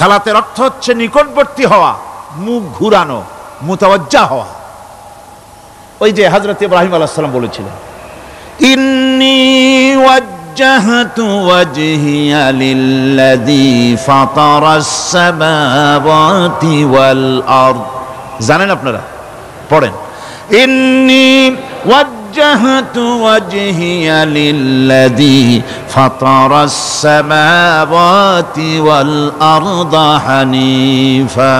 সালাতের অর্থ হচ্ছে নিকটবর্তী হওয়া, মুখ ঘুরানো, মুতাওয়াজ্জা হওয়া। ওই যে হযরত ইব্রাহিম আলাইহিস সালাম বলেছিলেন, ইন্নী ওয়াজ্জাহতু ওয়াজহিয়া লিল্লাযী ফাতারাস সামাওয়াতি ওয়াল আরদ। জানেন আপনারা? পড়েন, ইন্নী ওয়াজ্জাহতু ওয়াজহিয়া লিল্লাযী ফাতারাস সামাওয়াতি ওয়াল আরদা হানিফা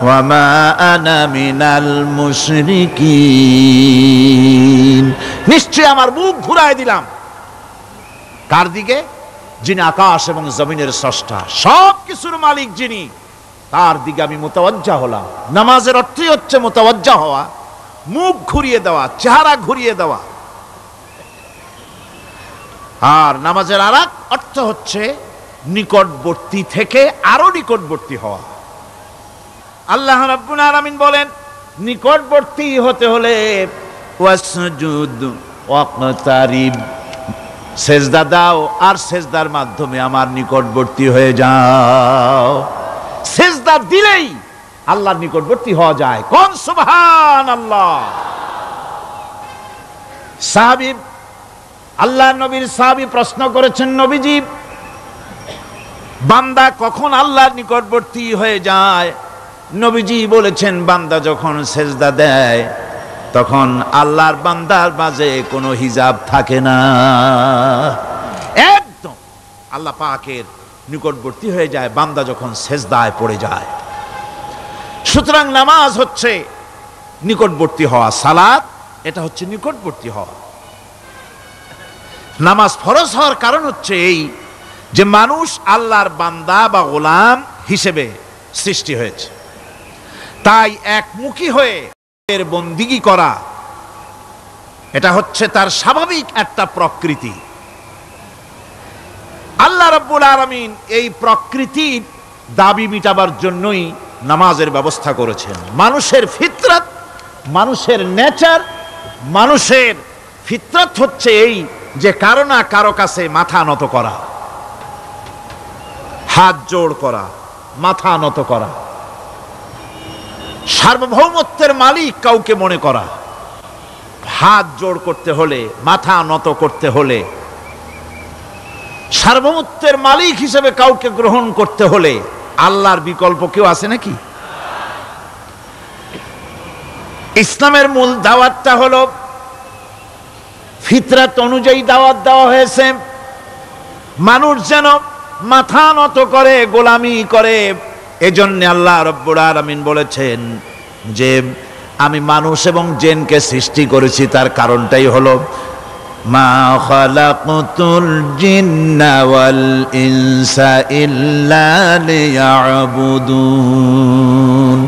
ওয়া মা আনা মিনাল মুশরিকিন। নিশ্চয় আমার মুখ ঘুরায় দিলাম কার দিকে? যিনি আকাশ এবং জমিনের স্রষ্টা, সব কিছুর মালিক যিনি, তার দিকে আমি মুতাওয়াজ্জা হলাম। নামাজের অর্থই হচ্ছে মুতাওয়াজ্জা হওয়া, মুখ ঘুরিয়ে দেওয়া, চেহারা ঘুরিয়ে দেওয়া। আর নামাজের আরেক অর্থ হচ্ছে নিকটবর্তী থেকে আরো নিকটবর্তী হওয়া। আল্লাহ রাব্বুল আলামিন বলেন, নিকটবর্তী হতে হলে ওয়াসজুদ ওয়াকতারিব, সেজদা দাও আর সেজদার মাধ্যমে আমার নিকটবর্তী হয়ে যাও। সেজদা দিলেই আল্লাহর নিকটবর্তী হওয়া যায়। কোন সুবহানাল্লাহ। সাহাবী, আল্লাহর নবীর সাহাবী প্রশ্ন করেছেন, নবীজি, বান্দা কখন আল্লাহর নিকটবর্তী হয়ে যায়? নবীজি বলেছেন, বান্দা যখন সেজদা দেয় তখন আল্লাহর বান্দার মাঝে কোনো হিজাব থাকে না, একদম আল্লাহ পাকের নিকটবর্তী হয়ে যায় বান্দা যখন সেজদায় পড়ে যায়। সুতরাং নামাজ হচ্ছে নিকটবর্তী হওয়া, সালাত এটা হচ্ছে নিকটবর্তী হওয়া। নামাজ ফরজ হওয়ার কারণ হচ্ছে এই যে মানুষ আল্লাহর বান্দা বা গোলাম হিসেবে সৃষ্টি হয়েছে, তাই একমুখী হয়ে এর বন্দিগি করা এটা হচ্ছে তার স্বাভাবিক একটা প্রকৃতি। আল্লাহ রাব্বুল আলামিন এই প্রকৃতির দাবি মিটাবার জন্যই নামাজের ব্যবস্থা করেছেন। মানুষের ফিতরাত, মানুষের নেচার, মানুষের ফিতরাত হচ্ছে এই যে কারো না কারো কাছে মাথা নত করা, হাত জোড় করা, মাথা নত করা, সার্বভৌমত্বের মালিক কাউকে মনে করা। হাত জোড় করতে হলে, মাথা নত করতে হলে, সার্বভৌমত্বের মালিক হিসেবে কাউকে গ্রহণ করতে হলে আল্লাহর বিকল্প কেউ আছে নাকি? ইসলামের মূল দাওয়াতটা হলো ফিতরাত অনুযায়ী দাওয়াত দেওয়া হয়েছে, মানুষ যেন মাথা নত করে, গোলামি করে। এজন্য আল্লাহ রাব্বুল আলামিন বলেছেন যে আমি মানুষ এবং জিনকে সৃষ্টি করেছি, তার কারণটাই হলো মা খালাকতুল জিন্না ওয়াল ইনসা ইল্লা লিয়াবুদুন।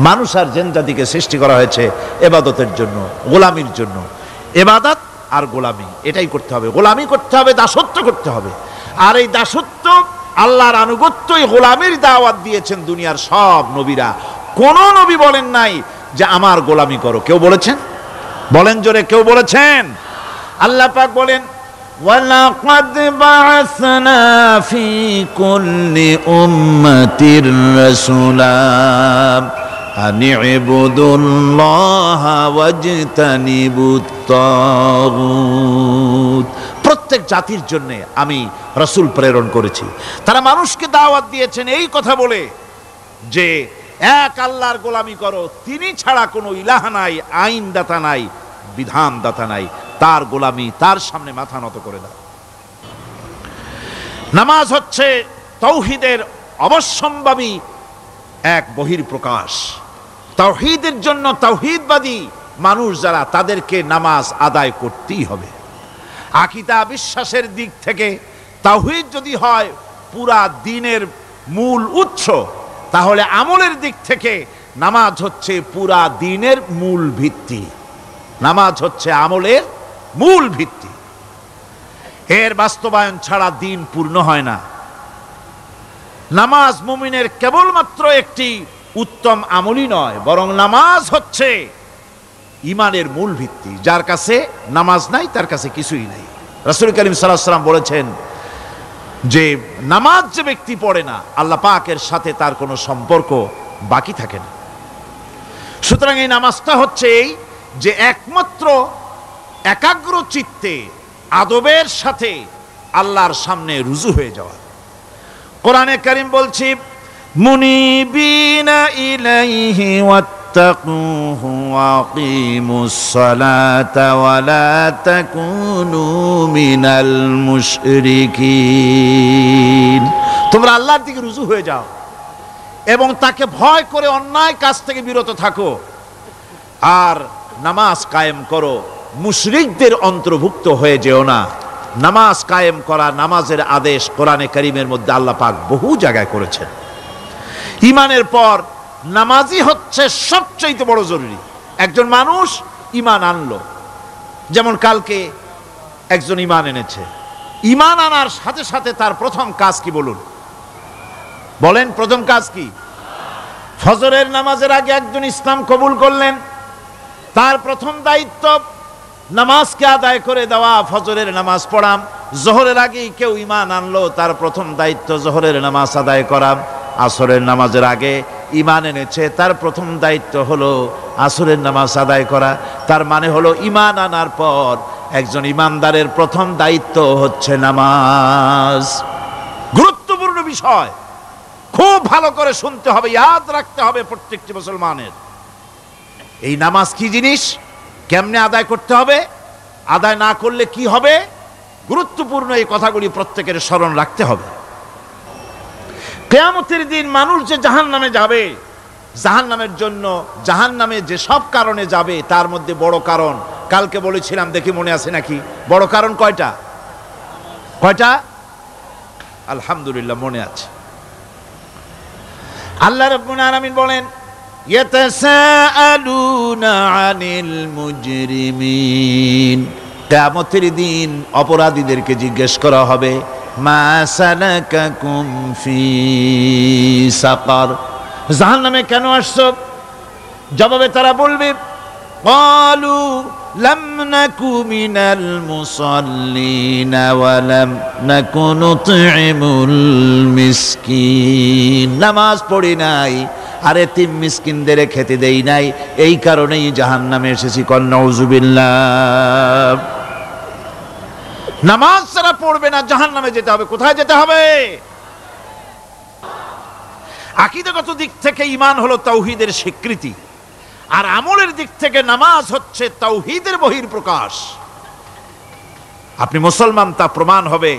মানুষ আর জিন জাতিকে সৃষ্টি করা হয়েছে ইবাদতের জন্য, গোলামির জন্য। ইবাদত আর গোলামি এটাই করতে হবে, গোলামি করতে হবে, দাসত্ব করতে হবে। আর এই দাসত্ব, আল্লাহর আনুগত্যই গোলামির দাওয়াত দিয়েছেন দুনিয়ার সব নবীরা। কোন নবী বলেন নাই যে আমার গোলামি করো। কেউ বলেছেন? বলেন জোরে, কেউ বলেছেন? আল্লাহ পাক বলেন, ওয়ালাকাদ বা'আসনা ফি কুল্লি উম্মাতির রাসূলা আন ইবুদুল্লাহা ওয়াজতানিবুত তাগুত। প্রত্যেক জাতির জন্য আমি রাসূল প্রেরণ করেছি, তারা মানুষকে দাওয়াত দিয়েছেন এই কথা বলে যে এক আল্লাহর গোলামি করো, তিনি ছাড়া কোনো ইলাহ নাই, আইনদাতা নাই, বিধানদাতা নাই, তার গোলামি, তার সামনে মাথা নত করে দাও। নামাজ হচ্ছে তাওহীদের অবশ্যম্ভাবী এক বহির্প্রকাশ। তাওহীদের জন্য তাওহীদবাদী মানুষ যারা, তাদেরকে নামাজ আদায় করতেই হবে। আকীদা বিশ্বাসের দিক থেকে তাওহীদ যদি হয় পুরা দ্বীনের মূল উৎস, তাহলে আমলের দিক থেকে নামাজ হচ্ছে পুরা দ্বীনের মূল ভিত্তি। নামাজ হচ্ছে আমলের মূল ভিত্তি, এর বাস্তবায়ন ছাড়া দ্বীন পূর্ণ হয় না। নামাজ মুমিনের কেবলমাত্র একটি উত্তম আমলই নয়, বরং নামাজ হচ্ছে ঈমানের মূল ভিত্তি। যার কাছে নামাজ নাই তার কাছে কিছুই নাই। রাসূল করিম সাল্লাল্লাহু আলাইহি ওয়াসাল্লাম বলেছেন, যে নামাজ যে ব্যক্তি পড়ে না, আল্লাহ পাকের সাথে তার কোনো সম্পর্ক বাকি থাকে না। সুতরাং এই নামাজটা হচ্ছে এই যে একমাত্র একাগ্র চিত্তে আদবের সাথে আল্লাহর সামনে রুজু হয়ে যাওয়া। কোরআনে কারীম বলছি, মুনিবিনা ইলাইহি ওয়াত্তাকুহু ওয়াকিমুস সালাতা ওয়া লা তাকুনু মিনাল মুশরিকিন। তোমরা আল্লাহর দিকে রুজু হয়ে যাও এবং তাকে ভয় করে অন্যায় কাজ থেকে বিরত থাকো, আর নামাজ কায়েম করো, মুশরিকদের অন্তর্ভুক্ত হয়ে যেও না। নামাজ কায়েম করা, নামাজের আদেশ কোরআনে কারীমের মধ্যে আল্লাহ পাক বহু জায়গায় করেছেন। ঈমানের পর নামাজই হচ্ছে সবচেয়ে বড় জরুরি। একজন মানুষ ঈমান আনলো, যেমন কালকে একজন ঈমান এনেছে, ঈমান আনার সাথে সাথে তার প্রথম কাজ কি বলুন? বলেন, প্রথম কাজ কি? ফজরের নামাজের আগে একজন ইসলাম কবুল করলেন, তার প্রথম দায়িত্ব নামাজকে আদায় করে দেওয়া, ফজরের নামাজ পড়াম। জোহরের আগেই কেউ ঈমান আনলো, তার প্রথম দায়িত্ব জোহরের নামাজ আদায় করা। আসরের নামাজের আগে ঈমান এনেছে, তার প্রথম দায়িত্ব হলো আসরের নামাজ আদায় করা। তার মানে হলো ঈমান আনার পর একজন ঈমানদারের প্রথম দায়িত্ব হচ্ছে নামাজ। গুরুত্বপূর্ণ বিষয়, খুব ভালো করে শুনতে হবে, ইয়াদ রাখতে হবে প্রত্যেকটি মুসলমানের। এই নামাজ কি জিনিস, কেমনে আদায় করতে হবে, আদায় না করলে কি হবে, গুরুত্বপূর্ণ এই কথাগুলি প্রত্যেকের স্মরণ রাখতে হবে। কিয়ামতের দিন মানুষ যে জাহান্নামে যাবে, জাহান্নামের জন্য, জাহান্নামে যে সব কারণে যাবে তার মধ্যে বড় কারণ কালকে বলেছিলাম, দেখি মনে আছে নাকি? বড় কারণ কয়টা? কয়টা? আলহামদুলিল্লাহ মনে আছে। আল্লাহ রাব্বুল আলামিন বলেন, ইয়াতাসাআলুনা আনিল মুজরিমিন। কিয়ামতের দিন অপরাধীদেরকে জিজ্ঞেস করা হবে, মা সালাকাকুম ফি সাকার, জাহান্নামে কেন আসছো? জবাবে তারা বলবে, ক্বালু লাম নাকু মিনাল মুসাল্লিনা ওয়া লাম নাকু নুতঈমুল মিসকিন। নামাজ পড়ি নাই আর এতিম মিসকিনদের খেতে দেই নাই, এই কারণেই জাহান্নামে এসেছি। কল নাউযুবিল্লাহ। নামাজ যারা পড়বে না জাহান্নামে যেতে হবে। কোথায় যেতে হবে? আকীদাগত দিক থেকে ঈমান হলো তাওহীদের স্বীকৃতি, আর আমলের দিক থেকে নামাজ হচ্ছে তাওহীদের বহিঃপ্রকাশ। আপনি মুসলমান তা প্রমাণ হবে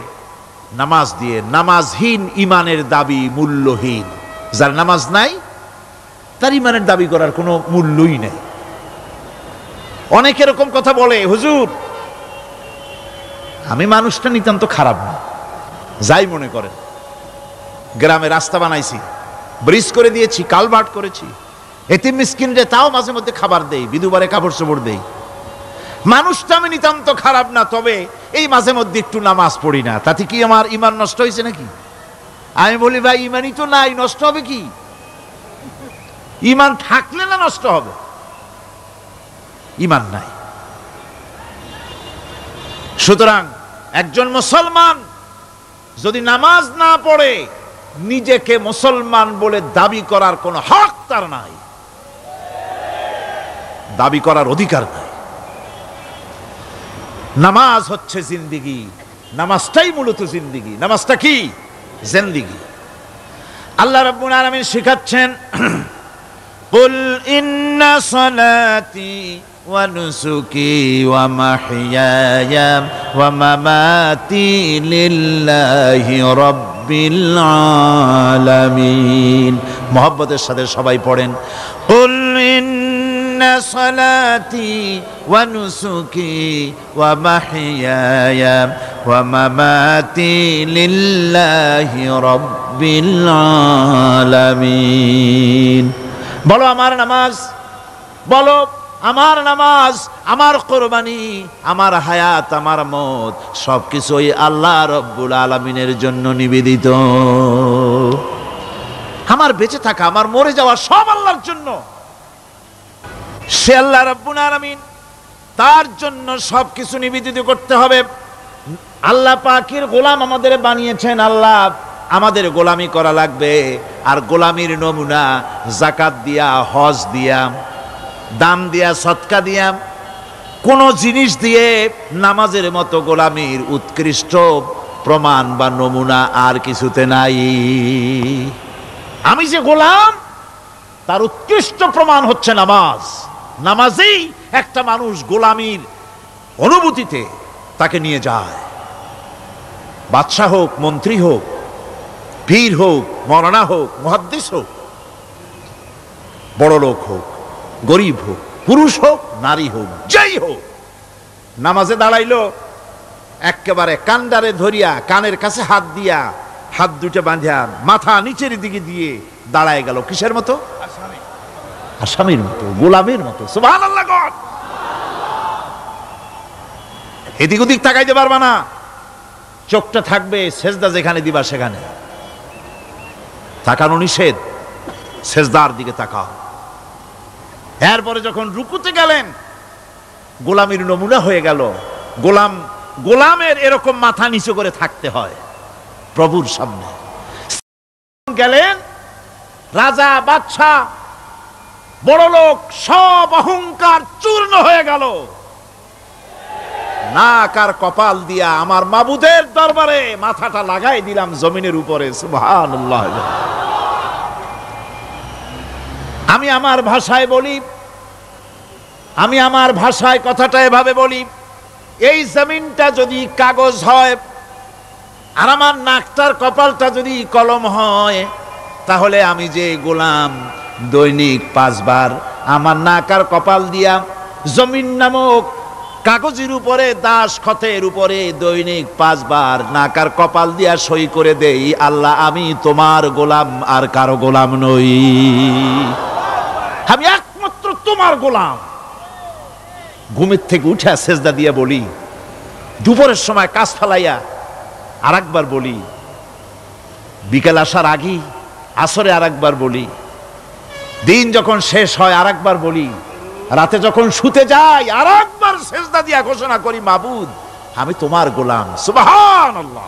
নামাজ দিয়ে। নামাজহীন ঈমানের দাবি মূল্যহীন। যার নামাজ নাই তার ঈমানের দাবি করার কোনো মূল্যই নেই। অনেক এরকম কথা বলে, হুজুর আমি মানুষটা নিতান্ত খারাপ না, যাই মনে করেন, গ্রামে রাস্তা বানাইছি, ব্রিজ করে দিয়েছি, কালভার্ট করেছি, এতিম মিসকিনরে তাও মাঝে মধ্যে খাবার দেই, বিধবারে কাপড় চোপড় দেই, মানুষটা আমি নিতান্ত খারাপ না, তবে এই মাঝে মধ্যে একটু নামাজ পড়ি না, তাতে কি আমার ঈমান নষ্ট হয়েছে নাকি? আমি বলি, ভাই ঈমানই তো নাই, নষ্ট হবে কি? ঈমান থাকলে না নষ্ট হবে? ঈমান নাই। সুতরাং একজন মুসলমান যদি নামাজ না পড়ে, নিজেকে মুসলমান বলে দাবি করার কোনো হক তার নাই, দাবি করার অধিকার নাই। নামাজ হচ্ছে জিন্দেগি, নামাজটাই মূলত জিন্দেগি। নামাজটা কি? জিন্দেগি। আল্লাহ রাব্বুল আলামিন শিখাচ্ছেন, কুল ইন্না সালাতি ওয়া নুসুকি ওয়া মাহইয়ায়া ওয়া মামাতি লিল্লাহি রাব্বিল আলামিন। মুহাব্বতের সাথে সবাই পড়েন, কুল ইন্না সালাতি ওয়া নুসুকি ওয়া মাহইয়ায়া ওয়া মামাতি লিল্লাহি রাব্বিল আলামিন। বলো আমার নামাজ, বলো আমার নামাজ, আমার কোরবানি, আমার হায়াত, আমার মত সবকিছুই আল্লাহ রব্বুল আলামিনের জন্য নিবেদিত। আমার বেঁচে থাকা, আমার মরে যাওয়া সব আল্লাহর জন্য। সে আল্লাহ রব্বুল আলামিন, তার জন্য সবকিছু নিবেদিত করতে হবে। আল্লাহ পাকের গোলাম আমাদের বানিয়েছেন, আল্লাহ আমাদের গোলামি করা লাগবে। আর গোলামির নমুনা যাকাত দিয়া, হজ দিয়া, দান দিয়া, সদকা দিয়া, কোন জিনিস দিয়ে নামাজের মতো গোলামির উৎকৃষ্ট প্রমাণ বা নমুনা আর কিছুতে নাই। আমি যে গোলাম তার উৎকৃষ্ট প্রমাণ হচ্ছে নামাজ। নামাজেই একটা মানুষ গোলামির অনুভূতিতে তাকে নিয়ে যায়। বাদশাহ হোক, মন্ত্রী হোক, পীর হোক, মৌলানা হোক, মুহাদ্দিস হোক, বড় লোক হোক, গরিব হোক, পুরুষ হোক, নারী হোক, যাই হোক, নামাজে দাঁড়াইলো, একেবারে কান্ডারে ধরিয়া কানের কাছে হাত দিয়া, হাত দুটো বাঁধিয়া মাথা নিচের দিকে দিয়ে দাঁড়ায় গেল। কিসের মতো? আসামির মতো, গোলামের মতো। সুবহানাল্লাহ। এদিক ওদিক তাকাইতে পারবা না, চোখটা থাকবে সেজদা যেখানে দিবা সেখানে। তাকানো নিষেধ, সেজদার দিকে তাকাও। এরপরে যখন রুকুতে গেলেন, গোলামির নমুনা হয়ে গেল। গোলামের এরকম মাথা নিচু করে থাকতে হয় প্রভুর সামনে। গেলেন রাজা, বাদশাহ, বড় লোক, সব অহংকার চূর্ণ হয়ে গেল। নাক আর কপাল দিয়া আমার মাবুদের দরবারে মাথাটা লাগাই দিলাম জমিনের উপরে। সুবহানাল্লাহ। আমি আমার ভাষায় বলি, আমি আমার ভাষায় কথাটা এভাবে বলি, এই জমিনটা যদি কাগজ হয় আর আমার নাকটার কপালটা যদি কলম হয়, তাহলে আমি যে গোলাম দৈনিক 5 বার আমার নাক আর কপাল দিয়া জমিন নামক কাগজের উপরে, দাস খতের উপরে দৈনিক 5 বার নাক আর কপাল দিয়া সই করে দেই, আল্লাহ আমি তোমার গোলাম, আর কারো গোলাম নই, আমি একমাত্র তোমার গোলাম। ঘুমের থেকে উঠে সেজদা দিয়া বলি, দুপুরের সময় কাজ ফেলাইয়া আর একবার বলি, বিকেল আসার আগে আসরে আর একবার বলি, দিন যখন শেষ হয় আর একবার বলি, রাতে যখন শুতে যাই আর একবার সেজদা দিয়া ঘোষণা করি, মাবুদ আমি তোমার গোলাম। সুবহানাল্লাহ।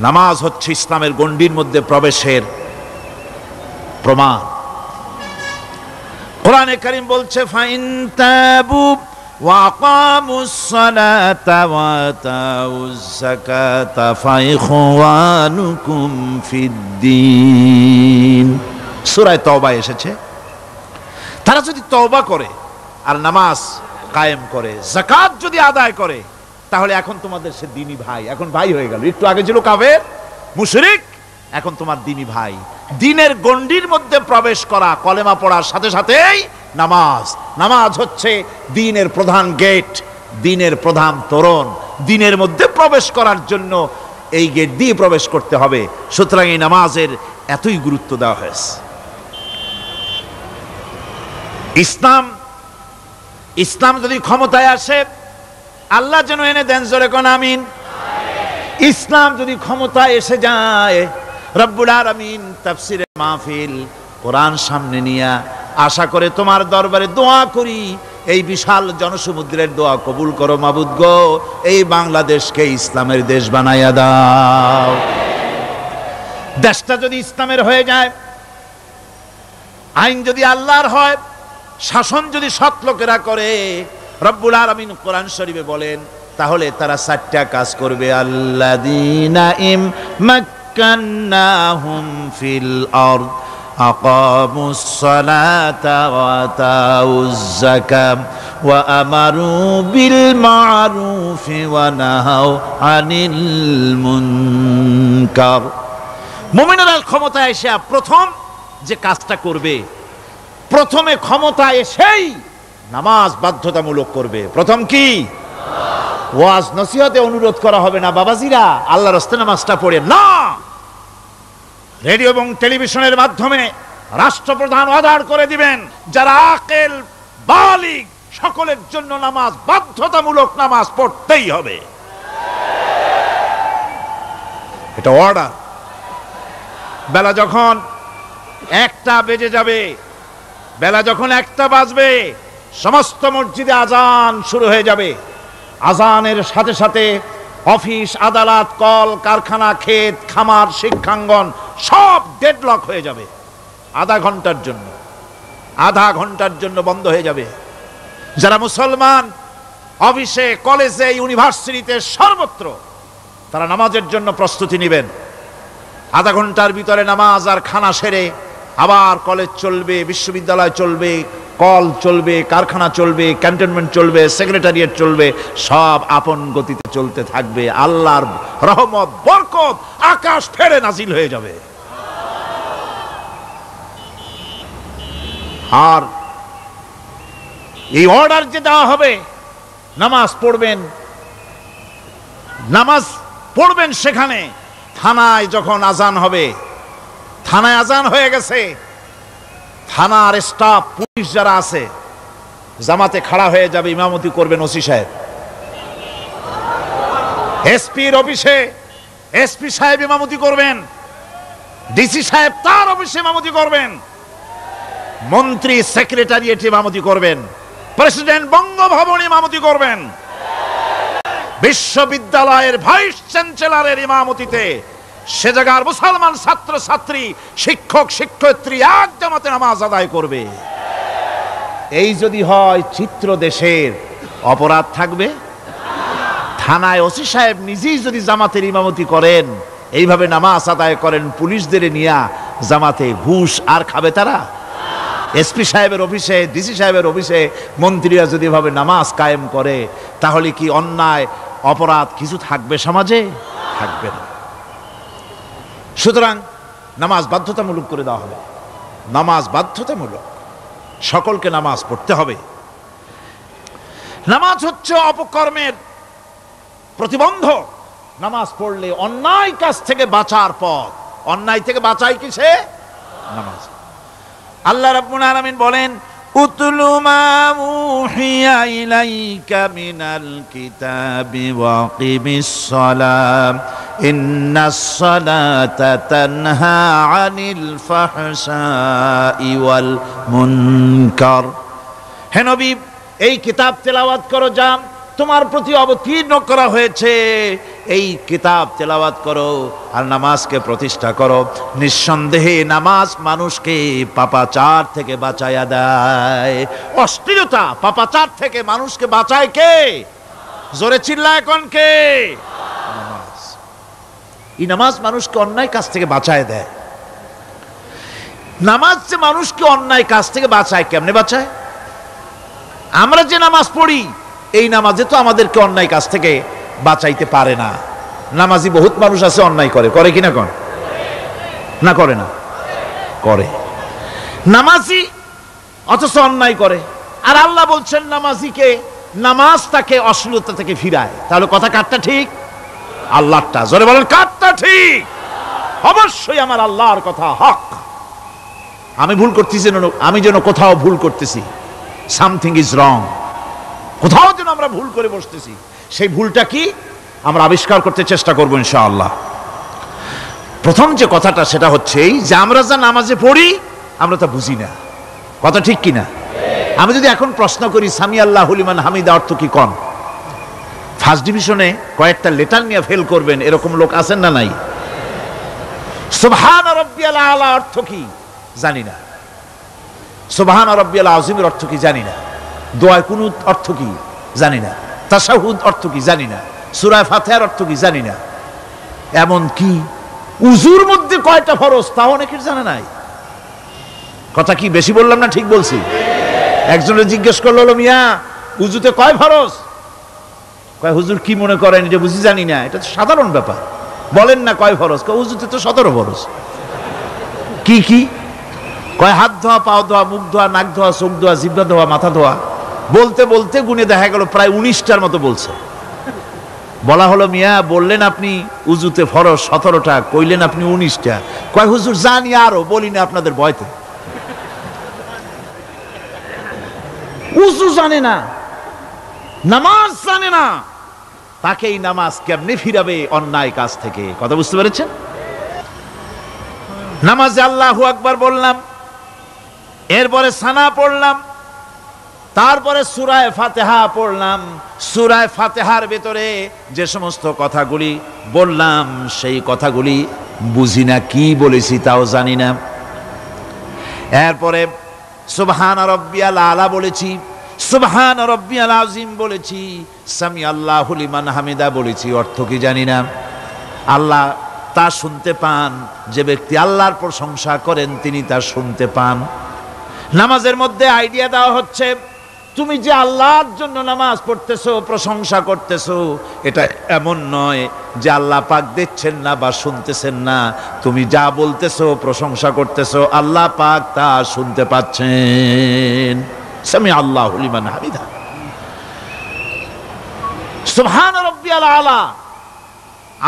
নামাজ হচ্ছে ইসলামের গণ্ডির মধ্যে প্রবেশের প্রমাণ। কোরআনে কারীম বলছে, ফাইন তাবু ওয়া আকামুস সালাতা ওয়া আতাউজ যাকাতা ফাইখওয়ানুকুম ফিদ্দীন। সূরা তওবা এসেছে, তারা যদি তওবা করে আর নামাজ কায়েম করে, যাকাত যদি আদায় করে, তাহলে এখন তোমাদের সে দ্বীনি ভাই, এখন ভাই হয়ে গেল। একটু আগে ছিল কাফের, মুশরিক, এখন তোমার দ্বীনি ভাই। দ্বীনের গণ্ডির মধ্যে প্রবেশ করা, কলেমা পড়ার সাথে সাথেই নামাজ। নামাজ হচ্ছে দ্বীনের প্রধান গেট, দ্বীনের প্রধান তোরণ। দ্বীনের মধ্যে প্রবেশ করার জন্য এই গেট দিয়ে প্রবেশ করতে হবে। সুতরাং এই নামাজের এতই গুরুত্ব দেওয়া হয়েছে। ইসলাম যদি ক্ষমতায় আসে, আল্লাহ যেন এনে দেন, জোরে কোন আমিন। ইসলাম যদি ক্ষমতায় এসে যায়, রব্বুল আলামিন তাফসীরে মাহফিল, কোরআন সামনে নিয়ে আশা করে তোমার দরবারে দোয়া করি, এই বিশাল জনসমুদ্রের দোয়া কবুল করো মাবুদ গো, এই বাংলাদেশকে ইসলামের দেশ বানাইয়া দাও। দেশটা যদি ইসলামের হয়ে যায়, আইন যদি আল্লাহর হয়, শাসন যদি সৎ লোকেরা করে, রব্বুল আলামিন কোরআন শরীফে বলেন, তাহলে তারা 4টা কাজ করবে। আল্লাযীনা মাক্কান্নাহুম ফিল আরদ আকামুস সালাতা ওয়া আতাউজ যাকাত ওয়া আমারু বিল মা'রুফি ওয়া নাহাউ আনিল মুনকার। মুমিনেরা ক্ষমতায় এসে প্রথম যে কাজটা করবে, প্রথমে ক্ষমতা এসেই নামাজ বাধ্যতামূলক করবে। প্রথম কি? ওয়াজ নসিহতে অনুরোধ করা হবে না, বাবাজিরা আল্লাহর রাস্তায় নামাজটা পড়ে না। রেডিও এবং টেলিভিশনের মাধ্যমে রাষ্ট্রপ্রধান অর্ডার করে দিবেন, যারা আকেল বালিগ সকলের জন্য নামাজ বাধ্যতামূলক, নামাজ পড়তেই হবে, এটা অর্ডার। বেলা যখন 1টা বেজে যাবে, বেলা যখন 1টা বাজবে, সমস্ত মসজিদে আজান শুরু হয়ে যাবে। আজানের সাথে সাথে অফিস, আদালত, কল কারখানা, ক্ষেত খামার, শিক্ষাঙ্গন সব ডেডলক হয়ে যাবে। আধা ঘন্টার জন্য বন্ধ হয়ে যাবে। যারা মুসলমান অফিসে, কলেজে, ইউনিভার্সিটিতে, সর্বত্র তারা নামাজের জন্য প্রস্তুতি নেবেন। আধা ঘন্টার ভিতরে নামাজ আর খানা সেরে আবার কলেজ চলবে, বিশ্ববিদ্যালয় চলবে, কল চলবে, কারখানা চলবে, ক্যান্টনমেন্ট চলবে, সেক্রেটারিয়েট চলবে, সব আপন গতিতে চলতে থাকবে। আল্লাহর রহমত, বরকত আকাশ ফেরে নাজিল হয়ে যাবে। আর এই অর্ডার যে দেওয়া হবে, নামাজ পড়বেন সেখানে। থানায় যখন আজান হবে, থানায় আজান হয়ে গেছে, থানার স্টাফ, পুলিশ যারা আছে জামাতে খাড়া হয়ে যাবে, ইমামতি করবেন ওসি সাহেব। এসপির অফিসে এসপি সাহেব ইমামতি করবেন, ডিসি সাহেব তার অফিসে ইমামতি করবেন, মন্ত্রী সেক্রেটারিয়েট ইমামতি করবেন, প্রেসিডেন্ট বঙ্গভবনে ইমামতি করবেন, বিশ্ববিদ্যালয়ের ভাইস চ্যান্সেলরের ইমামতিতে সে জায়গার মুসলমান ছাত্র ছাত্রী, শিক্ষক শিক্ষয়িত্রী এক জামাতে নামাজ আদায় করবে। এই যদি হয় চিত্র দেশের, অপরাধ থাকবে? থানায় ওসি সাহেব নিজেই যদি জামাতের ইমামতি করেন, এইভাবে নামাজ আদায় করেন পুলিশদের নিয়ে জামাতে, ঘুষ আর খাবে তারা? এসপি সাহেবের অফিসে, ডিসি সাহেবের অফিসে মন্ত্রীরা যদি এভাবে নামাজ কায়েম করে, তাহলে কি অন্যায় অপরাধ কিছু থাকবে সমাজে? থাকবে না। সুতরাং নামাজ বাধ্যতামূলক করে দেওয়া হবে। নামাজ বাধ্যতামূলক, সকলকে নামাজ পড়তে হবে। নামাজ হচ্ছে অপকর্মের প্রতিবন্ধক। নামাজ পড়লে অন্যায় কাজ থেকে বাঁচার পথ। অন্যায় থেকে বাঁচাই কিসে? নামাজ। আল্লাহ রাব্বুল আলামিন বলেন, উতলু মা উহিয়া ইলাইকা মিনাল কিতাবি ওয়া কিমিস সালাম ইন্নাস সালাতা তানহা আনিল ফাহশাই ওয়াল মুনকার। হে নবী, এই কিতাব তেলাওয়াত করো, যা তোমার প্রতি অবতীর্ণ করা হয়েছে, এই কিতাব তেলাওয়াত করো আর নামাজকে প্রতিষ্ঠা করো। নিঃসন্দেহে নামাজ মানুষকে পাপাচার থেকে বাঁচায়া দেয়। অশ্লীলতা, পাপাচার থেকে মানুষকে বাঁচায় কে? জোরে চিল্লায় কোন কে? নামাজ। এই নামাজ মানুষকে অন্যায় কাজ থেকে বাঁচায় দেয়। নামাজ যে মানুষকে অন্যায় কাজ থেকে বাঁচায়, কেমনে বাঁচায়? আমরা যে নামাজ পড়ি, এই নামাজে তো আমাদেরকে অন্যায় কাজ থেকে বাঁচাইতে পারে না। নামাজি বহুত মানুষ আছে অন্যায় করে, করে কিনা কোন? না করে না? করে। নামাজি অথচ অন্যায় করে। আর আল্লাহ বলছেন নামাজিকে, নামাজ তাকে অশ্লীলতা থেকে ফিরায়। তাহলে কথা কারটা ঠিক? আল্লাহরটা। জোরে বলেন, কারটা ঠিক? অবশ্যই আমার আল্লাহর কথা হক। আমি ভুল করতেছি, আমি যেন কোথাও ভুল করতেছি, সামথিং ইজ রং, কোথাও যেন আমরা ভুল করে বসতেছি, সেই ভুলটা কি আমরা আবিষ্কার করতে চেষ্টা করব ইনশাআল্লাহ। প্রথম যে কথাটা সেটা হচ্ছে এই যে আমরা যা নামাজে পড়ি আমরা তা বুঝি না। কথা ঠিক কিনা? আমি যদি এখন প্রশ্ন করি সামি আল্লাহু লিমান হামিদা অর্থ কি কোন? ফার্স্ট ডিভিশনে কয়েকটা লেটার নিয়ে ফেল করবেন এরকম লোক আছেন না নাই? সুবহান রাব্বিয়াল আলা অর্থ কি জানি না, সুবহান রাব্বিয়াল আযীমের অর্থ কি জানি না, দোয়া কুনুত অর্থ কি জানি না, তাশাহুদ অর্থ কি জানি না, সূরা ফাতিহার অর্থ কি জানি না। এমন কি উযুর মধ্যে কয়টা ফরজ তাও অনেকের জানা নাই। কথা কি বেশি বললাম না ঠিক বলছি? একজনের জিজ্ঞেস করলো, মিয়া উযুতে কয় ফরজ? কয় হুজুর কি মনে করেন যে বুঝি জানি না? এটা তো সাধারণ ব্যাপার, বলেন না কয় ফরজ? কয় উযুতে তো 17 ফরজ। কি কি? কয় হাত ধোয়া, পাও ধোয়া, মুখ ধোয়া, নাক ধোয়া, চোখ ধোয়া, জিহ্বা ধোয়া, মাথা ধোয়া। বলতে বলতে গুনে দেখা গেল প্রায় 19টার মতো বলছে। বলা হলো, মিয়া বললেন আপনি উযুতে ফরজ 17টা, কইলেন আপনি 19টা। কয় হুজুর জানি আরো, বলি না আপনাদের ভয়তে। উযু জানে না, নামাজ জানে না, তাকে এই নামাজ কেমনে ফিরাবে অন্যায় কাজ থেকে? কথা বুঝতে পেরেছেন? নামাজে আল্লাহু আকবার বললাম, এরপরে সানা পড়লাম, তারপরে সূরা ফাতিহা পড়লাম। সূরা ফাতিহার ভিতরে যে সমস্ত কথাগুলি বললাম সেই কথাগুলি বুঝি না, কি বলেছি তাও জানি না। এরপরে সুবহান রাব্বিয়াল আলা বলেছি, সুবহান রাব্বিয়াল আযীম বলেছি, সামি আল্লাহু লিমান হামিদা বলেছি, অর্থ কি জানি না। আল্লাহ তা শুনতে পান, যে ব্যক্তি আল্লাহর প্রশংসা করেন তিনি তা শুনতে পান। নামাজের মধ্যে আইডিয়া দেওয়া হচ্ছে, তুমি যে আল্লাহর জন্য নামাজ পড়তেছো, প্রশংসা করতেছো, এটা এমন নয় যে আল্লাহ পাক দেখছেন না বা শুনতেছেন না। তুমি যা বলতেছো, প্রশংসা করতেছো, আল্লাহ পাক তা শুনতে পাচ্ছেন। সামি আল্লাহু লিমান হামিদা। সুবহান রাব্বিয়াল আলা,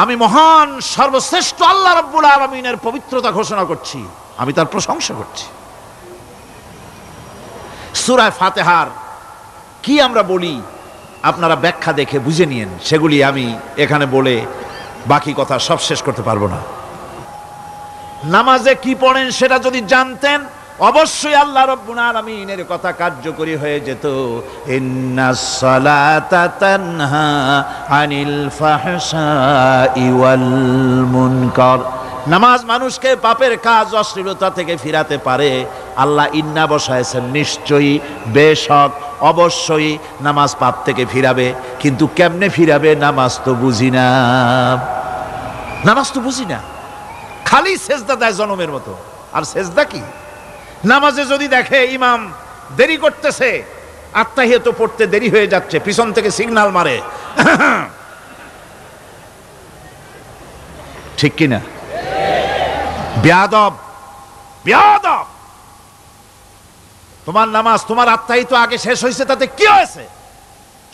আমি মহান সর্বশ্রেষ্ঠ আল্লাহ রাব্বুল আলামিনের পবিত্রতা ঘোষণা করছি, আমি তার প্রশংসা করছি। সূরা ফাতিহার কি আমরা বলি আপনারা ব্যাখ্যা দেখে বুঝে নিয়েন, সেগুলি আমি এখানে বলে বাকি কথা সব শেষ করতে পারবো না। নামাজে কি পড়েন সেটা যদি জানতেন, অবশ্যই আল্লাহ রাব্বুল আলামিনের কথা কার্যকরী হয়ে যেত। ইন্নাস সালাতা তানহা আনিল ফাহশাই ওয়াল মুনকার। নামাজ মানুষকে পাপের কাজ, অশ্লীলতা থেকে ফিরাতে পারে। আল্লাহ ইন্না বসায়ছেন, নিশ্চয়ই, বেশক, অবশ্যই নামাজ পাপ থেকে ফিরাবে। কিন্তু কেমনে ফিরাবে নামাজ তো বুঝি না, নামাজ তো বুঝি না। খালি সেজদা দেয় জনমের মতো, আর সেজদা কি? নামাজে যদি দেখে ইমাম দেরি করতেছে, আত্তাহিয়াত পড়তে দেরি হয়ে যাচ্ছে, পিছন থেকে সিগন্যাল মারে, ঠিক কিনা? বেয়াদব, বেয়াদব। তোমার নামাজ, তোমার আত্তাহিয়াত আগে শেষ হয়েছে, তাতে কি হয়েছে?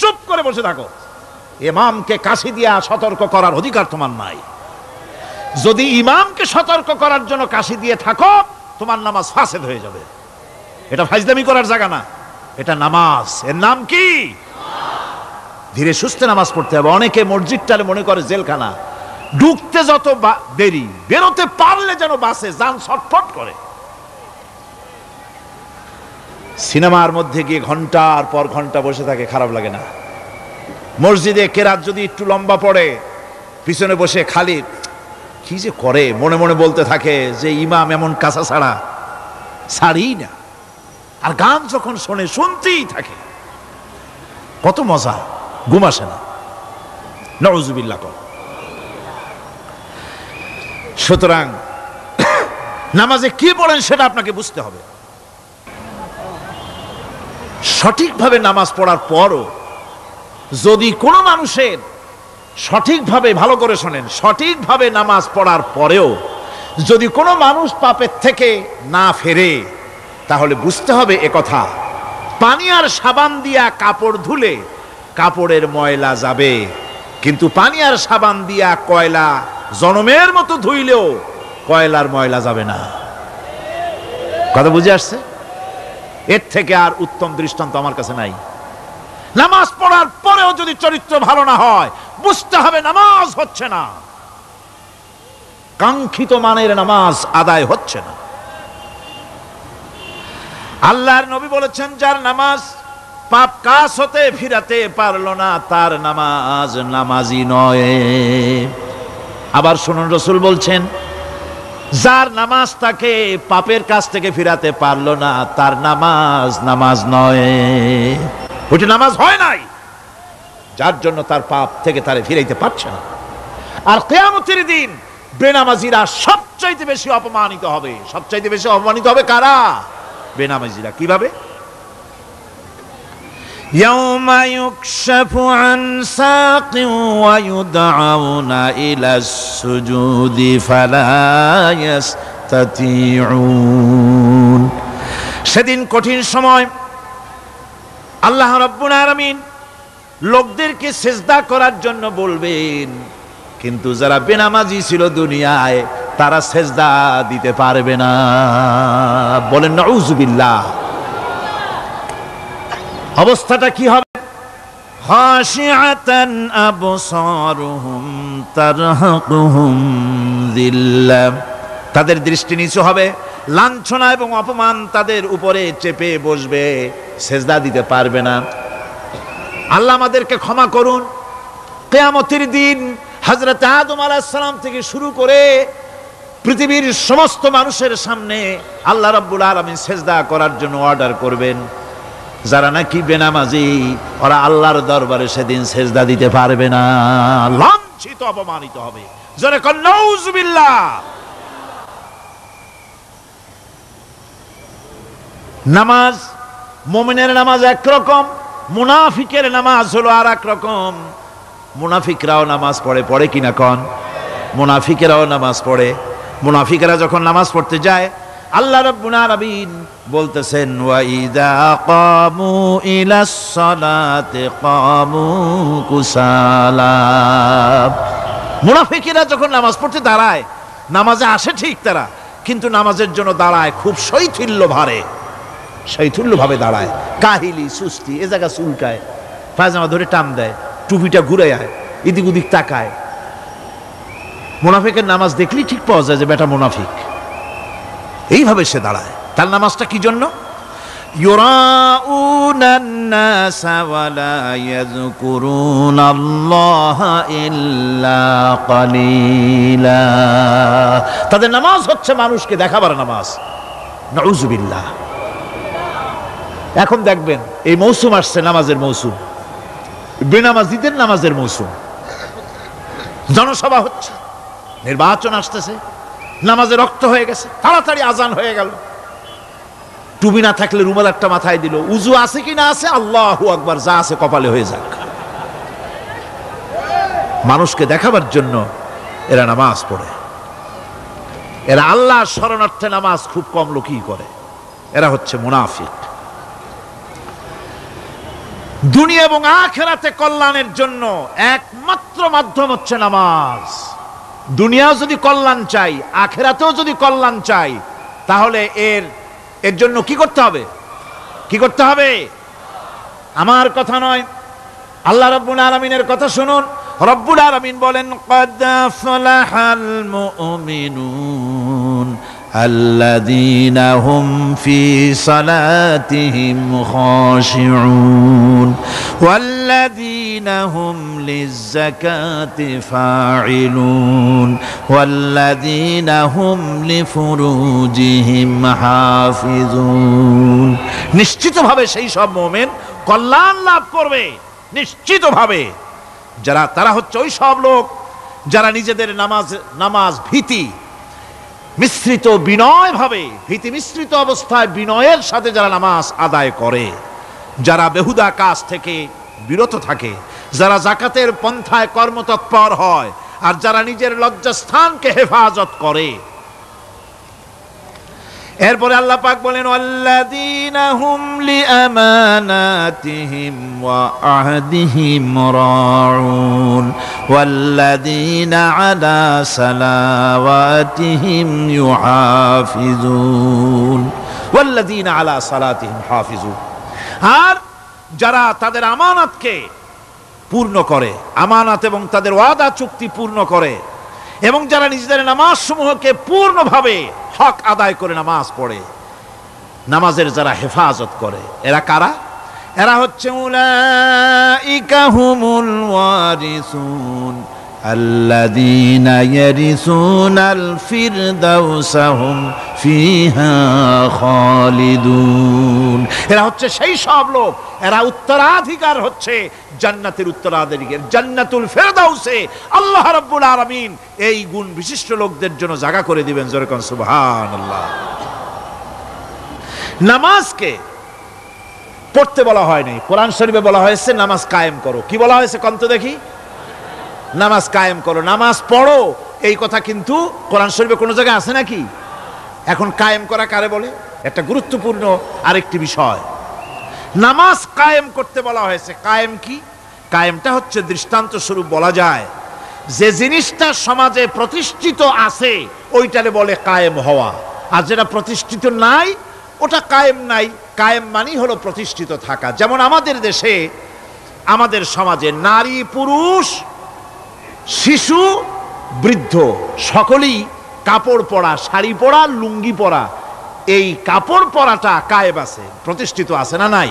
চুপ করে বসে থাকো। ইমামকে কাশি দিয়া সতর্ক করার অধিকার তোমার নাই। যদি ইমামকে সতর্ক করার জন্য কাশি দিয়ে থাকো, তোমার নামাজ ফাসেদ হয়ে যাবে। এটা ফাজলামি করার জায়গা না, এটা নামাজ। এর নাম কি? ধীরে সুস্থে নামাজ পড়তে হবে। অনেকে মসজিদটারে মনে করে জেলখানা, ঢুকতে যত দেরি, বেরোতে পারলে যেন বাসে যান ছটফট করে। সিনেমার মধ্যে গিয়ে ঘন্টার পর ঘন্টা বসে থাকে, খারাপ লাগে না? মসজিদে কেরাত যদি একটু লম্বা পড়ে, পিছনে বসে খালি কি যে করে মনে মনে বলতে থাকে যে ইমাম এমন কাঁচা ছাড়া ছাড়ি না। আর গান যখন শোনে, শুনতেই থাকে, কত মজা, ঘুম আসে না। নাউযুবিল্লাহ। সুতরাং নামাজে কি পড়েন সেটা আপনাকে বুঝতে হবে। সঠিকভাবে নামাজ পড়ার পরও যদি কোনো মানুষের সঠিকভাবে, ভালো করে শোনেন, সঠিকভাবে নামাজ পড়ার পরেও যদি কোনো মানুষ পাপের থেকে না ফেরে, তাহলে বুঝতে হবে একথা, পানি আর সাবান দিয়া কাপড় ধুলে কাপড়ের ময়লা যাবে, কিন্তু পানি আর সাবান দিয়া কয়লা জনমের মতো ধুইলেও কয়লার ময়লা যাবে না। কথা বুঝে আসছে? এর থেকে আর উত্তম দৃষ্টান্ত আমার কাছে নাই। নামাজ পড়ার পরেও যদি চরিত্র ভালো না হয়, বুঝতে হবে নামাজ হচ্ছে না, কাঙ্ক্ষিত মানের নামাজ আদায় হচ্ছে না। আল্লাহর নবী বলেছেন, যার নামাজ পাপ কাজ হতে ফিরাতে পারলো না, তার নামাজ নামাজি নয়। আবার শুনুন, রাসূল বলছেন, যার নামাজ তাকে পাপের কাজ থেকে ফিরাতে পারলো না, তার নামাজ নামাজ নয়। ওইটা নামাজ হয় নাই, যার জন্য তার পাপ থেকে তারে ফিরাইতে পারছে না। আর কিয়ামতের দিন বেনামাজিরা সবচাইতে বেশি অপমানিত হবে। সবচাইতে বেশি অপমানিত হবে কারা? বেনামাজিরা। কিভাবে? ইয়াউমা ইউকশাফু আন সাকিন ওয়া ইউদআউনা ইলাস সুজুদি ফালা ইস্তাতিউন। সেদিন কঠিন সময়, আল্লাহ রাব্বুল আলামিন লোকদেরকে সিজদা করার জন্য বলবেন, কিন্তু যারা বেনামাজি ছিল দুনিয়ায়, তারা সিজদা দিতে পারবে না। বলেন নাউযুবিল্লাহ। অবস্থাটা কি হবে? খাশিআতান আবসারুহুম তারহাকুহুম যিল্লাহ। তাদের দৃষ্টি নিচু হবে, লাঞ্ছনা এবং অপমান তাদের উপরে চেপে বসবে, সেজদা দিতে পারবে না। আল্লাহ আমাদেরকে ক্ষমা করুন। কিয়ামতের দিন হযরত আদম আলাইহিস সালাম থেকে শুরু করে পৃথিবীর সমস্ত মানুষের সামনে আল্লাহ রাব্বুল আলামিন সেজদা করার জন্য অর্ডার করবেন। যারা নাকি বেনামাজি ওরা আল্লাহর দরবারে সেদিন সেজদা দিতে পারবে না, লাঞ্ছিত অপমানিত হবে। জোরে কোন নাউজুবিল্লাহ। নামাজ, মুমিনের নামাজ একরকম, মুনাফিকের নামাজ হলো আর এক রকম। মুনাফিকরাও নামাজ পড়ে, পড়ে কিনা কন? মুনাফিকেরাও নামাজ পড়ে। মুনাফিকেরা যখন নামাজ পড়তে যায় আল্লাহ রাব্বুল আলামিন বলতেছেন ওয়া ইযা কামু ইলাস সালাতি কামু কুসালা। মুনাফিকেরা যখন নামাজ পড়তে দাঁড়ায়, নামাজে আসে ঠিক তারা, কিন্তু নামাজের জন্য দাঁড়ায় খুব শৈথিল্যভাবে দাঁড়ায়, কাহিলি সুস্তি, এ জায়গা চুলকায়, পায়জামা ধরে টান দেয়, টুপিটা ঘুরে আয়, এদিক ওদিক তাকায়। মুনাফিকের নামাজ দেখলেই ঠিক পাওয়া যায় যে বেটা মুনাফিক। এইভাবে সে দাঁড়ায়। তার নামাজটা কি জন্য? ইউরাউনান নাসা ওয়া লা ইয়াযকুরুনাল্লাহা ইল্লা কালিলা। তাদের নামাজ হচ্ছে মানুষকে দেখাবার নামাজ। নাউযুবিল্লাহ। এখন দেখবেন এই মৌসুম আসছে, নামাজের মৌসুম, বেনামাজিদের নামাজের মৌসুম। জনসভা হচ্ছে, নির্বাচন আসতেছে, নামাজে রক্ত হয়ে গেছে, তাড়াতাড়ি আজান হয়ে গেল। টুপি না থাকলে রুমাল একটা মাথায় দিল, উজু আছে কি না আছে, আল্লাহু আকবার, যা আছে কপালে হয়ে যাক। মানুষকে দেখাবার জন্য এরা নামাজ পড়ে। এরা আল্লাহর শরণার্থে নামাজ খুব কম লোকই করে। এরা হচ্ছে মুনাফিক। দুনিয়া এবং আখিরাতে কল্যাণের জন্য একমাত্র মাধ্যম হচ্ছে নামাজ। দুনিয়াও যদি কল্যাণ চাই, আখিরাতেও যদি কল্যাণ চাই, তাহলে এর জন্য কি করতে হবে? কি করতে হবে? আমার কথা নয়, আল্লাহ রাব্বুল আলামিনের কথা শুনুন। রব্বুল আলামিন বলেন ক্বাদ আফলাহাল মুমিনুন আল্লাযীনা হুম ফি সালাতিহিম খাশিউন ওয়াল্লাযীনা হুম লিয-যাকাতি ফাঈলুন ওয়াল্লাযীনা হুম লিফুরুজিহিম হাফিজুন। নিশ্চিতভাবে সেই সব মুমিন কল্যাণ লাভ করবে, নিশ্চিতভাবে। তারা হচ্ছে ওই সব লোক যারা নিজেদের নামাজ ভীতি মিশ্রিত বিনয়ভাবে, ভীতি মিশ্রিত অবস্থায় বিনয়ের সাথে যারা নামাজ আদায় করে, যারা বেহুদা কাজ থেকে বিরত থাকে, যারা যাকাতের পন্থায় কর্মতৎপর হয়, আর যারা নিজের লজ্জাস্থানকে হেফাজত করে। এরপরে আল্লাহ পাক বলেন ওয়াল্লাযীনা হুম লিআমানাতিহিম ওয়া আহদিহিম রাউন ওয়াল্লাযীনা আলা সালাওয়াতিহিম ইউহাফিজুন ওয়াল্লাযীনা আলা সালাতিহিম হাফিজুন। আর যারা তাদের আমানতকে পূর্ণ করে, আমানত এবং তাদের ওয়াদা চুক্তি পূর্ণ করে, এবং যারা নিজেদের নামাজ সমূহকে পূর্ণভাবে হক আদায় করে নামাজ পড়ে, নামাজের যারা হেফাজত করে, এরা কারা? এরা হচ্ছে উলাইকা হুমুল ওয়ারিসুন আল্লাযীনা ইয়ারিসুনাল ফিরদাউসা হুম ফিহা খালিদুন। এরা হচ্ছে সেই সব লোক, এরা উত্তরাধিকার হচ্ছে জান্নাতের উত্তরাধিকার, জান্নাতুল ফিরদাউসে আল্লাহ রাব্বুল আলামিন এই গুণ বিশিষ্ট লোকদের জন্য জায়গা করে দিবেন। জোরে কোন সুবহানাল্লাহ। নামাজকে পড়তে বলা হয়নি, কোরআন শরীফে বলা হয়েছে নামাজ কায়েম করো। কি বলা হয়েছে কোন তো দেখি? নামাজ কায়েম করো, নামাজ পড়ো। এই কথা কিন্তু কোরআন শরীফে কোনো জায়গায় আছে নাকি? এখন কায়েম করা কারে বলে? একটা গুরুত্বপূর্ণ আরেকটি বিষয়। নামাজ কায়েম করতে বলা হয়েছে। কায়েম কি? কায়েমটা হচ্ছে দৃষ্টান্ত স্বরূপ বলা যায় যে জিনিসটা সমাজে প্রতিষ্ঠিত আছে ওইটারে বলে কায়েম হওয়া, আর যেটা প্রতিষ্ঠিত নাই ওটা কায়েম নাই। কায়েম মানেই হলো প্রতিষ্ঠিত থাকা। যেমন আমাদের দেশে, আমাদের সমাজে নারী পুরুষ শিশু বৃদ্ধ সকলেই কাপড় পরা, শাড়ি পরা, লুঙ্গি পরা, এই কাপড় পরাটা কায়েম আছে, প্রতিষ্ঠিত আছে না নাই?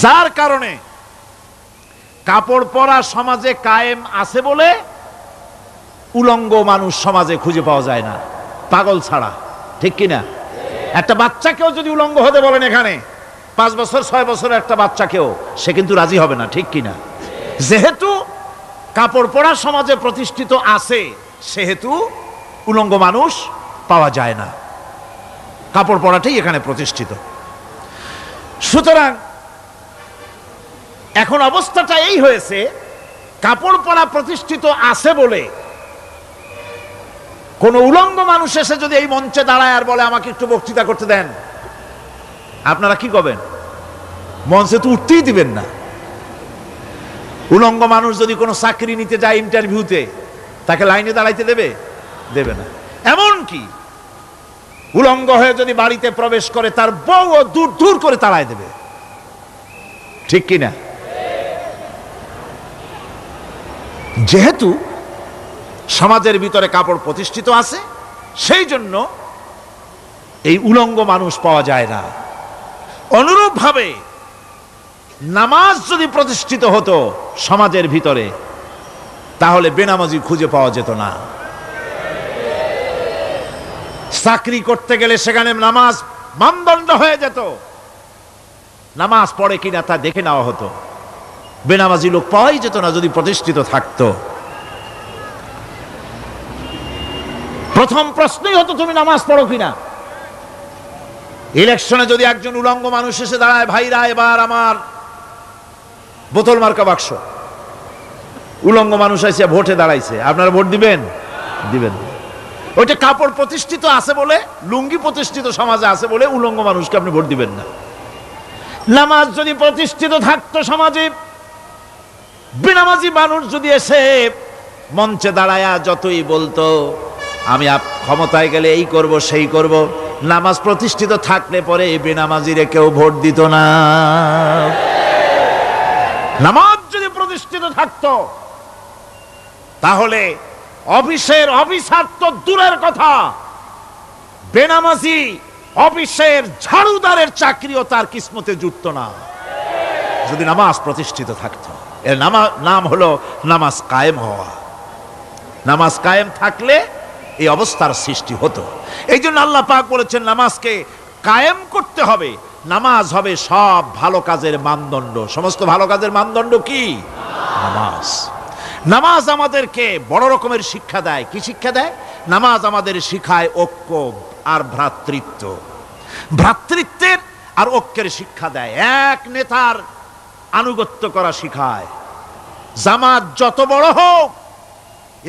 যার কারণে কাপড় পরা সমাজে কায়েম আছে বলে উলঙ্গ মানুষ সমাজে খুঁজে পাওয়া যায় না, পাগল ছাড়া। ঠিক কিনা? একটা বাচ্চাকেও যদি উলঙ্গ হতে বলেন এখানে, 5 বছর 6 বছরের একটা বাচ্চাকেও, সে কিন্তু রাজি হবে না। ঠিক কিনা? যেহেতু কাপড় পরা সমাজে প্রতিষ্ঠিত আছে, সেহেতু উলঙ্গ মানুষ পাওয়া যায় না, কাপড় পরাটাই এখানে প্রতিষ্ঠিত। সুতরাং এখন অবস্থাটা এই হয়েছে, কাপড় পরা প্রতিষ্ঠিত আছে বলে কোন উলঙ্গ মানুষ এসে যদি এই মঞ্চে দাঁড়ায় আর বলে আমাকে একটু বক্তৃতা করতে দেন, আপনারা কি করবেন? মঞ্চে তো উঠতেই দিবেন না। উলঙ্গ মানুষ যদি কোনো চাকরি নিতে যায় ইন্টারভিউতে, তাকে লাইনে দাঁড়াইতে দেবে? দেবে না। এমনকি উলঙ্গ হয়ে যদি বাড়িতে প্রবেশ করে, তার বউও দূর দূর করে তাড়ায় দেবে। ঠিক কিনা? যেহেতু সমাজের ভিতরে কাপড় প্রতিষ্ঠিত আছে, সেই জন্য এই উলঙ্গ মানুষ পাওয়া যায় না। অনুরূপভাবে নামাজ যদি প্রতিষ্ঠিত হতো সমাজের ভিতরে, তাহলে বেনামাজি খুঁজে পাওয়া যেত না। চাকরি করতে গেলে সেখানে নামাজ মানদণ্ড হয়ে যেত, নামাজ পড়ে কিনা তা দেখে নেওয়া হতো। বেনামাজি লোক পাওয়াই যেত না যদি প্রতিষ্ঠিত থাকতো। প্রথম প্রশ্নই হতো তুমি নামাজ পড়ো কিনা। ইলেকশনে যদি একজন উলঙ্গ মানুষ এসে দাঁড়ায়, ভাইরা এবার আমার বোতল মার্কা বাক্স, উলঙ্গ মানুষ এসে ভোটে দাঁড়াইছে, আপনারা ভোট দিবেন? দিবেন। ওইটা কাপড় প্রতিষ্ঠিত আছে বলে, লুঙ্গি প্রতিষ্ঠিত সমাজে আছে বলে উলঙ্গ মানুষকে আপনি ভোট দিবেন না। নামাজ যদি প্রতিষ্ঠিত থাকতো সমাজে, বেনামাজি মানুষ যদি এসে মঞ্চে দাঁড়ায়া যতই বলতো আমি ক্ষমতায় গেলে এই করব সেই করব, নামাজ প্রতিষ্ঠিত থাকলে পরে এই বেনামাজিরে কেউ ভোট দিত না। নামাজ যদি প্রতিষ্ঠিত থাকতো, তাহলে অফিসের অফিসার তো দূরের কথা, বেনামাজি অফিসের ঝাড়ুদারের চাকরিও তার কিসমতে জুটত না যদি নামাজ প্রতিষ্ঠিত থাকতো। এর নাম হলো নামাজ কায়েম হওয়া। নামাজ কায়েম থাকলে এই অবস্থার সৃষ্টি হতো। এই জন্য আল্লাহ পাক বলেছেন নামাজকে কায়েম করতে হবে। নামাজ হবে সব ভালো কাজের মানদণ্ড। সমস্ত ভালো কাজের মানদণ্ড কি? নামাজ। নামাজ আমাদেরকে বড় রকমের শিক্ষা দেয়। কি শিক্ষা দেয়? নামাজ আমাদের শিখায় ঐক্য আর ভ্রাতৃত্ব। ভ্রাতৃত্বের আর ঐক্যের শিক্ষা দেয়। এক নেতার আনুগত্য করা শিখায়। জামাত যত বড় হোক,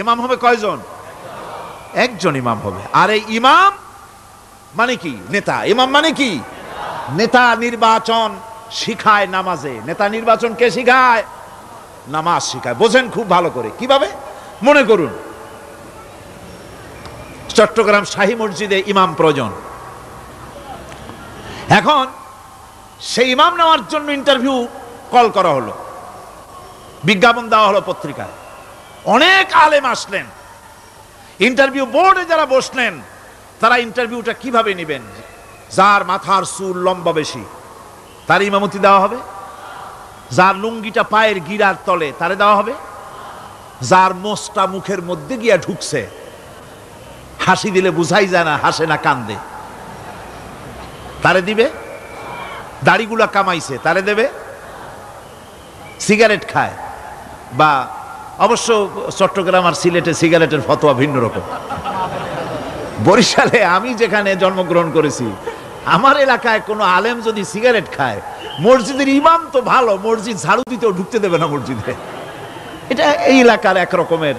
ইমাম হবে কয়জন? একজন ইমাম হবে। আর এই ইমাম মানে কি? নেতা। ইমাম মানে কি? নেতা নির্বাচন শিখায় নামাজে। নেতা নির্বাচন কে শিখায়? নামাজ শিখায়। বোঝেন খুব ভালো করে। কিভাবে? মনে করুন চট্টগ্রাম শাহী মসজিদে ইমাম প্রয়োজন। এখন সেই ইমাম নেওয়ার জন্য ইন্টারভিউ কল করা হলো, বিজ্ঞাপন দেওয়া হলো পত্রিকায়। অনেক আলেম আসলেন। ইন্টারভিউ বোর্ডে যারা বসলেন, তারা ইন্টারভিউটা কিভাবে নেবেন? যার মাথার চুল লম্বা বেশি তার ইমামতি দেওয়া হবে। যার লুঙ্গিটা পায়ের গিরার তলে তারে দেওয়া হবে। যার মোষটা মুখের মধ্যে গিয়া ঢুকছে, হাসি দিলে বুঝাই যায় না হাসে না কান্দে, তারে দিবে। দাড়িগুলা কামাইছে তারে দেবে। সিগারেট খায়, বা অবশ্য চট্টগ্রাম আর সিলেটে সিগারেটের ফতোয়া ভিন্ন রকম। বরিশালে আমি যেখানে জন্মগ্রহণ করেছি, আমার এলাকায় কোনো আলেম যদি সিগারেট খায়, মসজিদের ইমাম তো ভালো, মসজিদ ঝাড়ু দিতেও ঢুকতে দেবে না মসজিদে। এটা এই এলাকার এক রকমের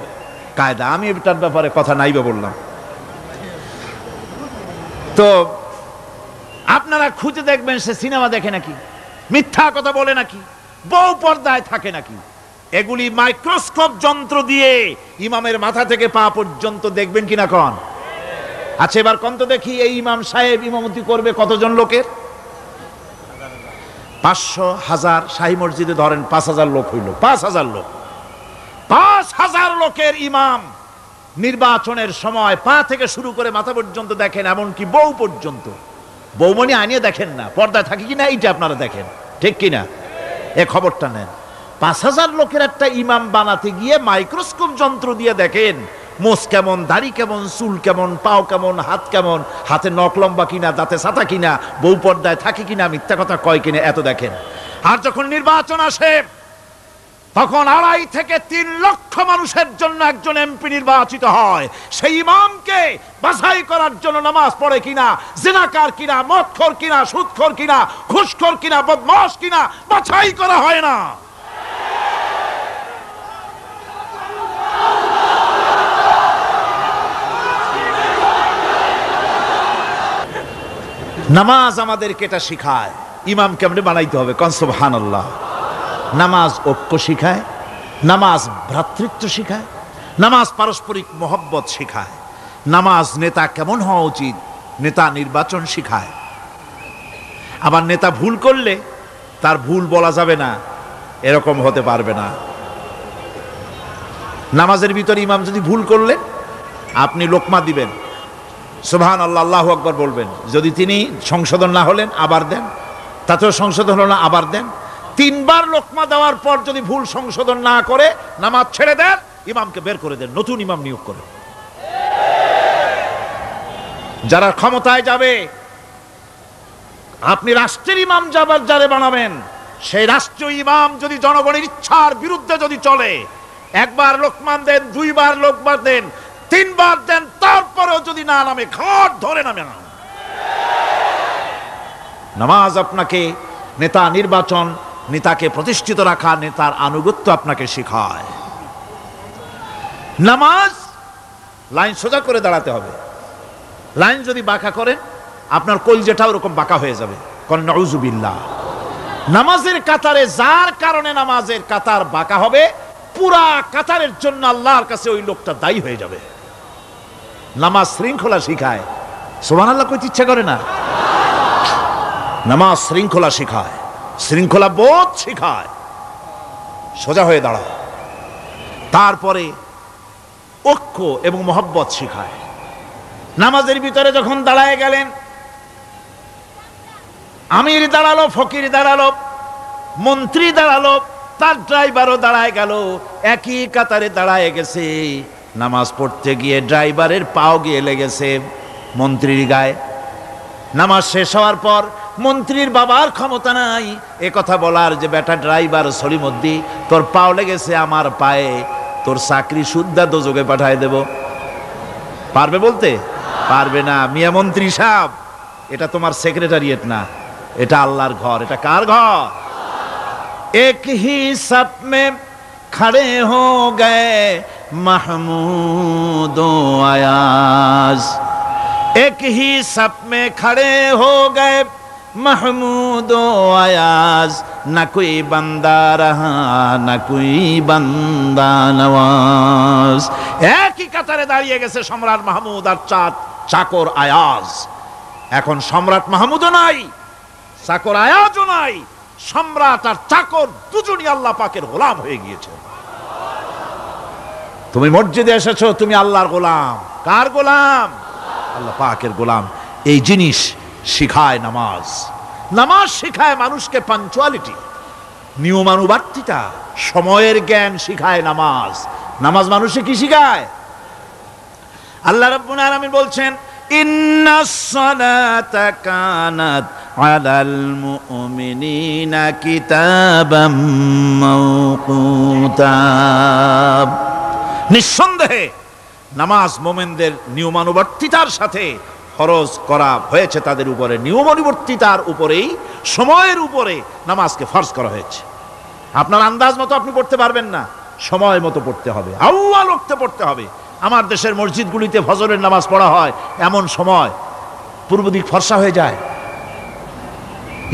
কায়দা। আমি এটার ব্যাপারে কথা নাইবা বললাম। তো আপনারা খুঁজে দেখবেন সে সিনেমা দেখে নাকি, মিথ্যা কথা বলে নাকি, বউ পর্দায় থাকে নাকি। এগুলি মাইক্রোস্কোপ যন্ত্র দিয়ে ইমামের মাথা থেকে পা পর্যন্ত দেখবেন কিনা কন? আচ্ছা এবার কন তো দেখি, এই ইমাম সাহেব ইমামতি করবে কতজন লোকের? 500, 1000। শাহী মসজিদে ধরেন 5000 লোক হইল। 5000 লোক, 5000 লোকের ইমাম নির্বাচনের সময় পা থেকে শুরু করে মাথা পর্যন্ত দেখেন, এমনকি বউ পর্যন্ত। বৌমনি আনিয়ে দেখেন না, পর্দায় থাকে কিনা এইটা আপনারা দেখেন, ঠিক কিনা? এ খবরটা নেন। 5,000 লোকের একটা ইমাম বানাতে গিয়ে মাইক্রোস্কোপ যন্ত্র দিয়ে দেখেন মোষ কেমন, দাড়ি কেমন, চুল কেমন, পাও কেমন, হাত কেমন, হাতে নখ লম্বা কিনা, দাঁতে ছাতা কিনা, বউ পর্দায় থাকে কিনা, মিথ্যা কথা কয় কিনা, এত দেখেন। আর যখন নির্বাচন আসে তখন 2.5 থেকে 3 লক্ষ মানুষের জন্য একজন এমপি নির্বাচিত হয়। সেই ইমামকে বাছাই করার জন্য নামাজ পড়ে কিনা, জিনাকার কিনা, মদখোর কিনা, সুদখোর কিনা, ঘুষখোর কিনা, বদমাশ কিনা বাছাই করা হয় না। নামাজ আমাদেরকে এটা শিখায় ইমাম কেমনে বানাইতে হবে। কোন সুবহানাল্লাহ। নামাজ ঐক্য শিখায়, নামাজ ভ্রাতৃত্ব শিখায়, নামাজ পারস্পরিক মহব্বত শিখায়, নামাজ নেতা কেমন হওয়া উচিত, নেতা নির্বাচন শিখায়। আবার নেতা ভুল করলে তার ভুল বলা যাবে না, এরকম হতে পারবে না। নামাজের ভিতরে ইমাম যদি ভুল করলেন, আপনি লোকমা দিবেন, সুবহানাল্লাহ, আল্লাহু আকবার বলবেন। যদি তিনি সংশোধন না হলেন আবার দেন, তাতেও সংশোধন হলো না আবার দেন। 3 বার লোকমা দেওয়ার পর যদি ভুল সংশোধন না করে নামাজ ছেড়ে দেন, ইমামকে বের করে দেন, নতুন ইমাম নিয়োগ করেন। যারা ক্ষমতায় যাবে, আপনি রাষ্ট্রের ইমাম যারে বানাবেন, সেই রাষ্ট্রীয় ইমাম যদি জনগণের ইচ্ছার বিরুদ্ধে যদি চলে, 1 বার লোকমান দেন, 2 বার লোকমান দেন, 3 বার দেন, তারপরেও যদি না নামে, ঘাট ধরে নামে না। নামাজ আপনাকে নেতা নির্বাচন, নেতাকে প্রতিষ্ঠিত রাখা, নেতার আনুগত্য আপনাকে শেখায়। নামাজ লাইন সোজা করে দাঁড়াতে হবে। লাইন যদি বাঁকা করেন, আপনার কলজেটা ওরকম বাঁকা হয়ে যাবে। কোন নাউযুবিল্লাহ। নামাজের কাতারে যার কারণে নামাজের কাতার বাঁকা হবে, পুরা কাতারের জন্য আল্লাহর কাছে ওই লোকটা দায়ী হয়ে যাবে। নামাজ শৃঙ্খলা শিখায়। সুবহানাল্লাহ কইতে ইচ্ছা করে না? নামাজ শৃঙ্খলা শিখায়, শৃঙ্খলা বোধ শিখায়, সোজা হয়ে দাঁড়ায়। তারপরে ঐক্য এবং মহব্বত শিখায়। নামাজের ভিতরে যখন দাঁড়ায় গেলেন, আমির দাঁড়ালো, ফকির দাঁড়ালো, মন্ত্রী দাঁড়ালো, তার ড্রাইভারও দাঁড়ায় গেল, একই কাতারে দাঁড়ায় গেছে। নামাজ পড়তে গিয়ে ড্রাইভারের পাও গিয়ে লেগেছে মন্ত্রীর গায়ে। নামাজ শেষ হওয়ার পর মন্ত্রীর বাবার ক্ষমতা নাই এ কথা বলার যে বেটা ড্রাইভার সলিমুদ্দি, তোর পাও লেগেছে আমার পায়ে, তোর চাকরি শুদ্ধা দোজকে পাঠায় দেব। পারবে বলতে? পারবে না। মিয়া মন্ত্রী সাহেব, এটা তোমার সেক্রেটারিয়েট না, এটা আল্লাহর ঘর। এটা কার ঘর? এক হি সব মে খড়ে হো গে মাহমুদ ও আয়াজ, एक ही सब में खड़े हो गए महमूद ও আয়াজ, না कोई बंदा रहा না कोई बंदा नवाज। একই কাতারে দাঁড়িয়ে গেছে সম্রাট মাহমুদ আর চাকর আয়াজ। এখন সম্রাট মাহমুদও নাই, চাকর আয়াজও নাই, সম্রাট আর চাকর দুজনই আল্লাহ পাকের গোলাম হয়ে গিয়েছে। তুমি মসজিদে এসেছো, তুমি আল্লাহর গোলাম। কার গোলাম? আল্লাহ পাকের গোলাম। এই জিনিস শিখায় নামাজ। নামাজ শিখায় মানুষকে পাঞ্চুয়ালিটি, নিয়মানুবর্তিতা, সময়ের জ্ঞান শিখায় নামাজ। নামাজ মানুষকে কি শিখায়? আল্লাহ রাব্বুল আলামিন বলছেন, ইন্নাস সালাতা কানাত আলাল মুমিনিনা কিতাবাম মাওকুতা। নিঃসন্দেহে নামাজ মোমেনদের নিয়মানুবর্তিতার সাথে ফরজ করা হয়েছে, তাদের উপরে নিয়মানুবর্তিতার উপরেই, সময়ের উপরে নামাজকে ফরজ করা হয়েছে। আপনার আন্দাজ মতো আপনি পড়তে পারবেন না, সময় মতো পড়তে হবে, আউয়াল ওয়াক্তে পড়তে হবে। আমার দেশের মসজিদগুলিতে ফজরের নামাজ পড়া হয় এমন সময় পূর্ব দিক ফর্সা হয়ে যায়।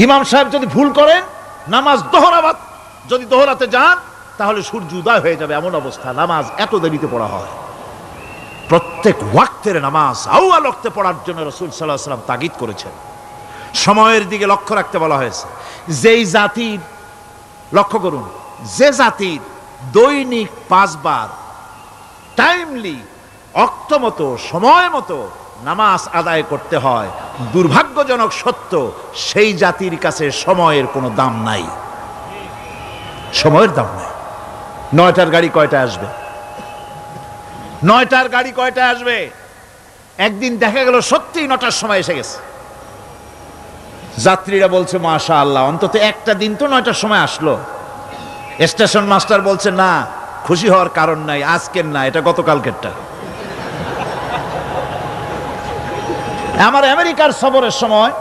ইমাম সাহেব যদি ভুল করেন, নামাজ যদি দোহরাতে যান, তাহলে সূর্য উদয় হয়ে যাবে, এমন অবস্থা। নামাজ এত দেরিতে পড়া হয়। প্রত্যেক ওয়াক্তের নামাজ আউয়াল ওয়াক্তে পড়ার জন্য রাসূল সাল্লাল্লাহু আলাইহি ওয়াসাল্লাম তাগিদ করেছেন। সময়ের দিকে লক্ষ্য রাখতে বলা হয়েছে। যেই জাতির, লক্ষ্য করুন, যে জাতির দৈনিক 5 বার টাইমলি অক্ত মতো সময় মতো নামাজ আদায় করতে হয়। দুর্ভাগ্যজনক সত্য, সেই জাতির কাছে সময়ের কোনো দাম নাই, সময়ের দাম নাই। 9টার গাড়ি কয়টায় আসবে? 9টার গাড়ি কয়টায় আসবে? একদিন দেখা গেল সত্যি 9টার সময় এসে গেছে। যাত্রীরা বলছে মাশাআল্লাহ, অন্তত একটা দিন তো 9টার সময় আসলো। স্টেশন মাস্টার বলছে না, খুশি হওয়ার কারণ নাই, আজকের না, এটা গতকালকেরটা। আমার আমেরিকার সফরের সময়,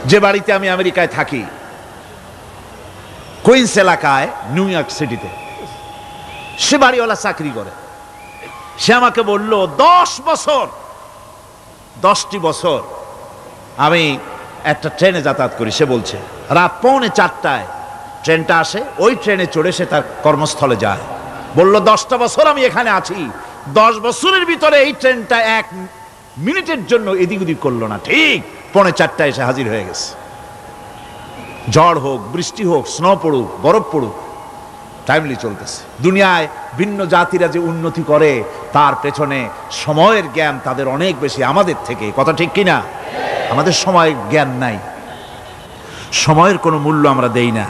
যে বাড়িতে আমি আমেরিকায় থাকি, কুইন্স এলাকায়, নিউ ইয়র্ক সিটিতে, সে বাড়িওয়ালা চাকরি করে। সে আমাকে বলল 10টি বছর আমি একটা ট্রেনে যাতায়াত করি। সে বলছে রাত 3:45 ট্রেনটা আসে, ওই ট্রেনে চড়ে সে তার কর্মস্থলে যায়। বলল 10টা বছর আমি এখানে আছি, 10 বছরের ভিতরে এই ট্রেনটা 1 মিনিটের জন্য এদিক ওদিক করলো না, ঠিক 3:45 এসে হাজির হয়ে গেছে। ঝড় হোক, বৃষ্টি হোক, স্নো পড়ুক, বরফ পড়ুক, টাইমলি চলতেছে। দুনিয়ায় ভিন্ন জাতিরা যে উন্নতি করে, তার পেছনে সময়ের জ্ঞান তাদের অনেক বেশি আমাদের থেকে। কথা ঠিক কিনা? আমাদের সময়ের জ্ঞান নাই, সময়ের কোনো মূল্য আমরা দেই না।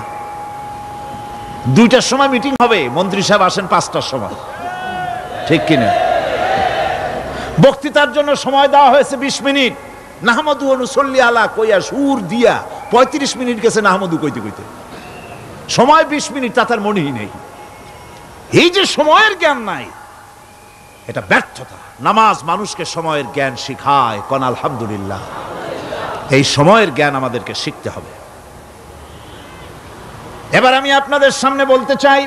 2টার সময় মিটিং হবে, মন্ত্রী সাহেব আসেন 5টার সময়, ঠিক কিনা? বক্তৃতার জন্য সময় দেওয়া হয়েছে 20 মিনিট, নাহমাদু ওয়া নুসাল্লি আলা কইয়া সুর দিয়া 35 মিনিট গেছে নাহমাদু কইতে কইতে। সময় 20 মিনিট, তা তার মনেই নেই। এই যে সময়ের জ্ঞান নাই, এটা ব্যর্থতা। নামাজ মানুষকে সময়ের জ্ঞান শিখায়, কোন আলহামদুলিল্লাহ। এই সময়ের জ্ঞান আমাদেরকে শিখতে হবে। এবার আমি আপনাদের সামনে বলতে চাই,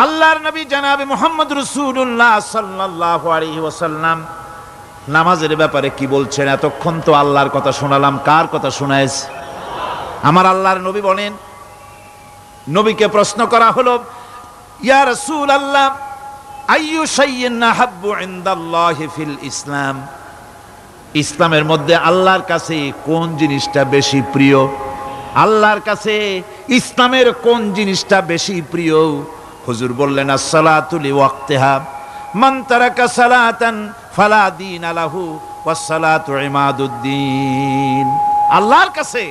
আল্লাহর নবী জনাবে মুহাম্মদ রাসূলুল্লাহ সাল্লাল্লাহু আলাইহি ওয়াসাল্লাম নামাজের ব্যাপারে কি বলছেন। এতক্ষণ তো আল্লাহর কথা শোনালাম, কার কথা শোনাইছে? আমার আল্লাহর নবী বলেন, নবীকে প্রশ্ন করা হলো, ইয়া রাসূলুল্লাহ আইয়ু শাইইন আহাব্বু ইনদাল্লাহি ফিল ইসলাম, ইসলামের মধ্যে আল্লাহর কাছে কোন জিনিসটা বেশি প্রিয়? আল্লাহর কাছে ইসলামের কোন জিনিসটা বেশি প্রিয়? হুজুর বললেন as-সালাতু লিওয়াক্তিহা, মান তারাকা সালাতান ফালা দীন লাহু ওয়াস-সালাতু ইমাদুদ্দিন। আল্লাহর কাছে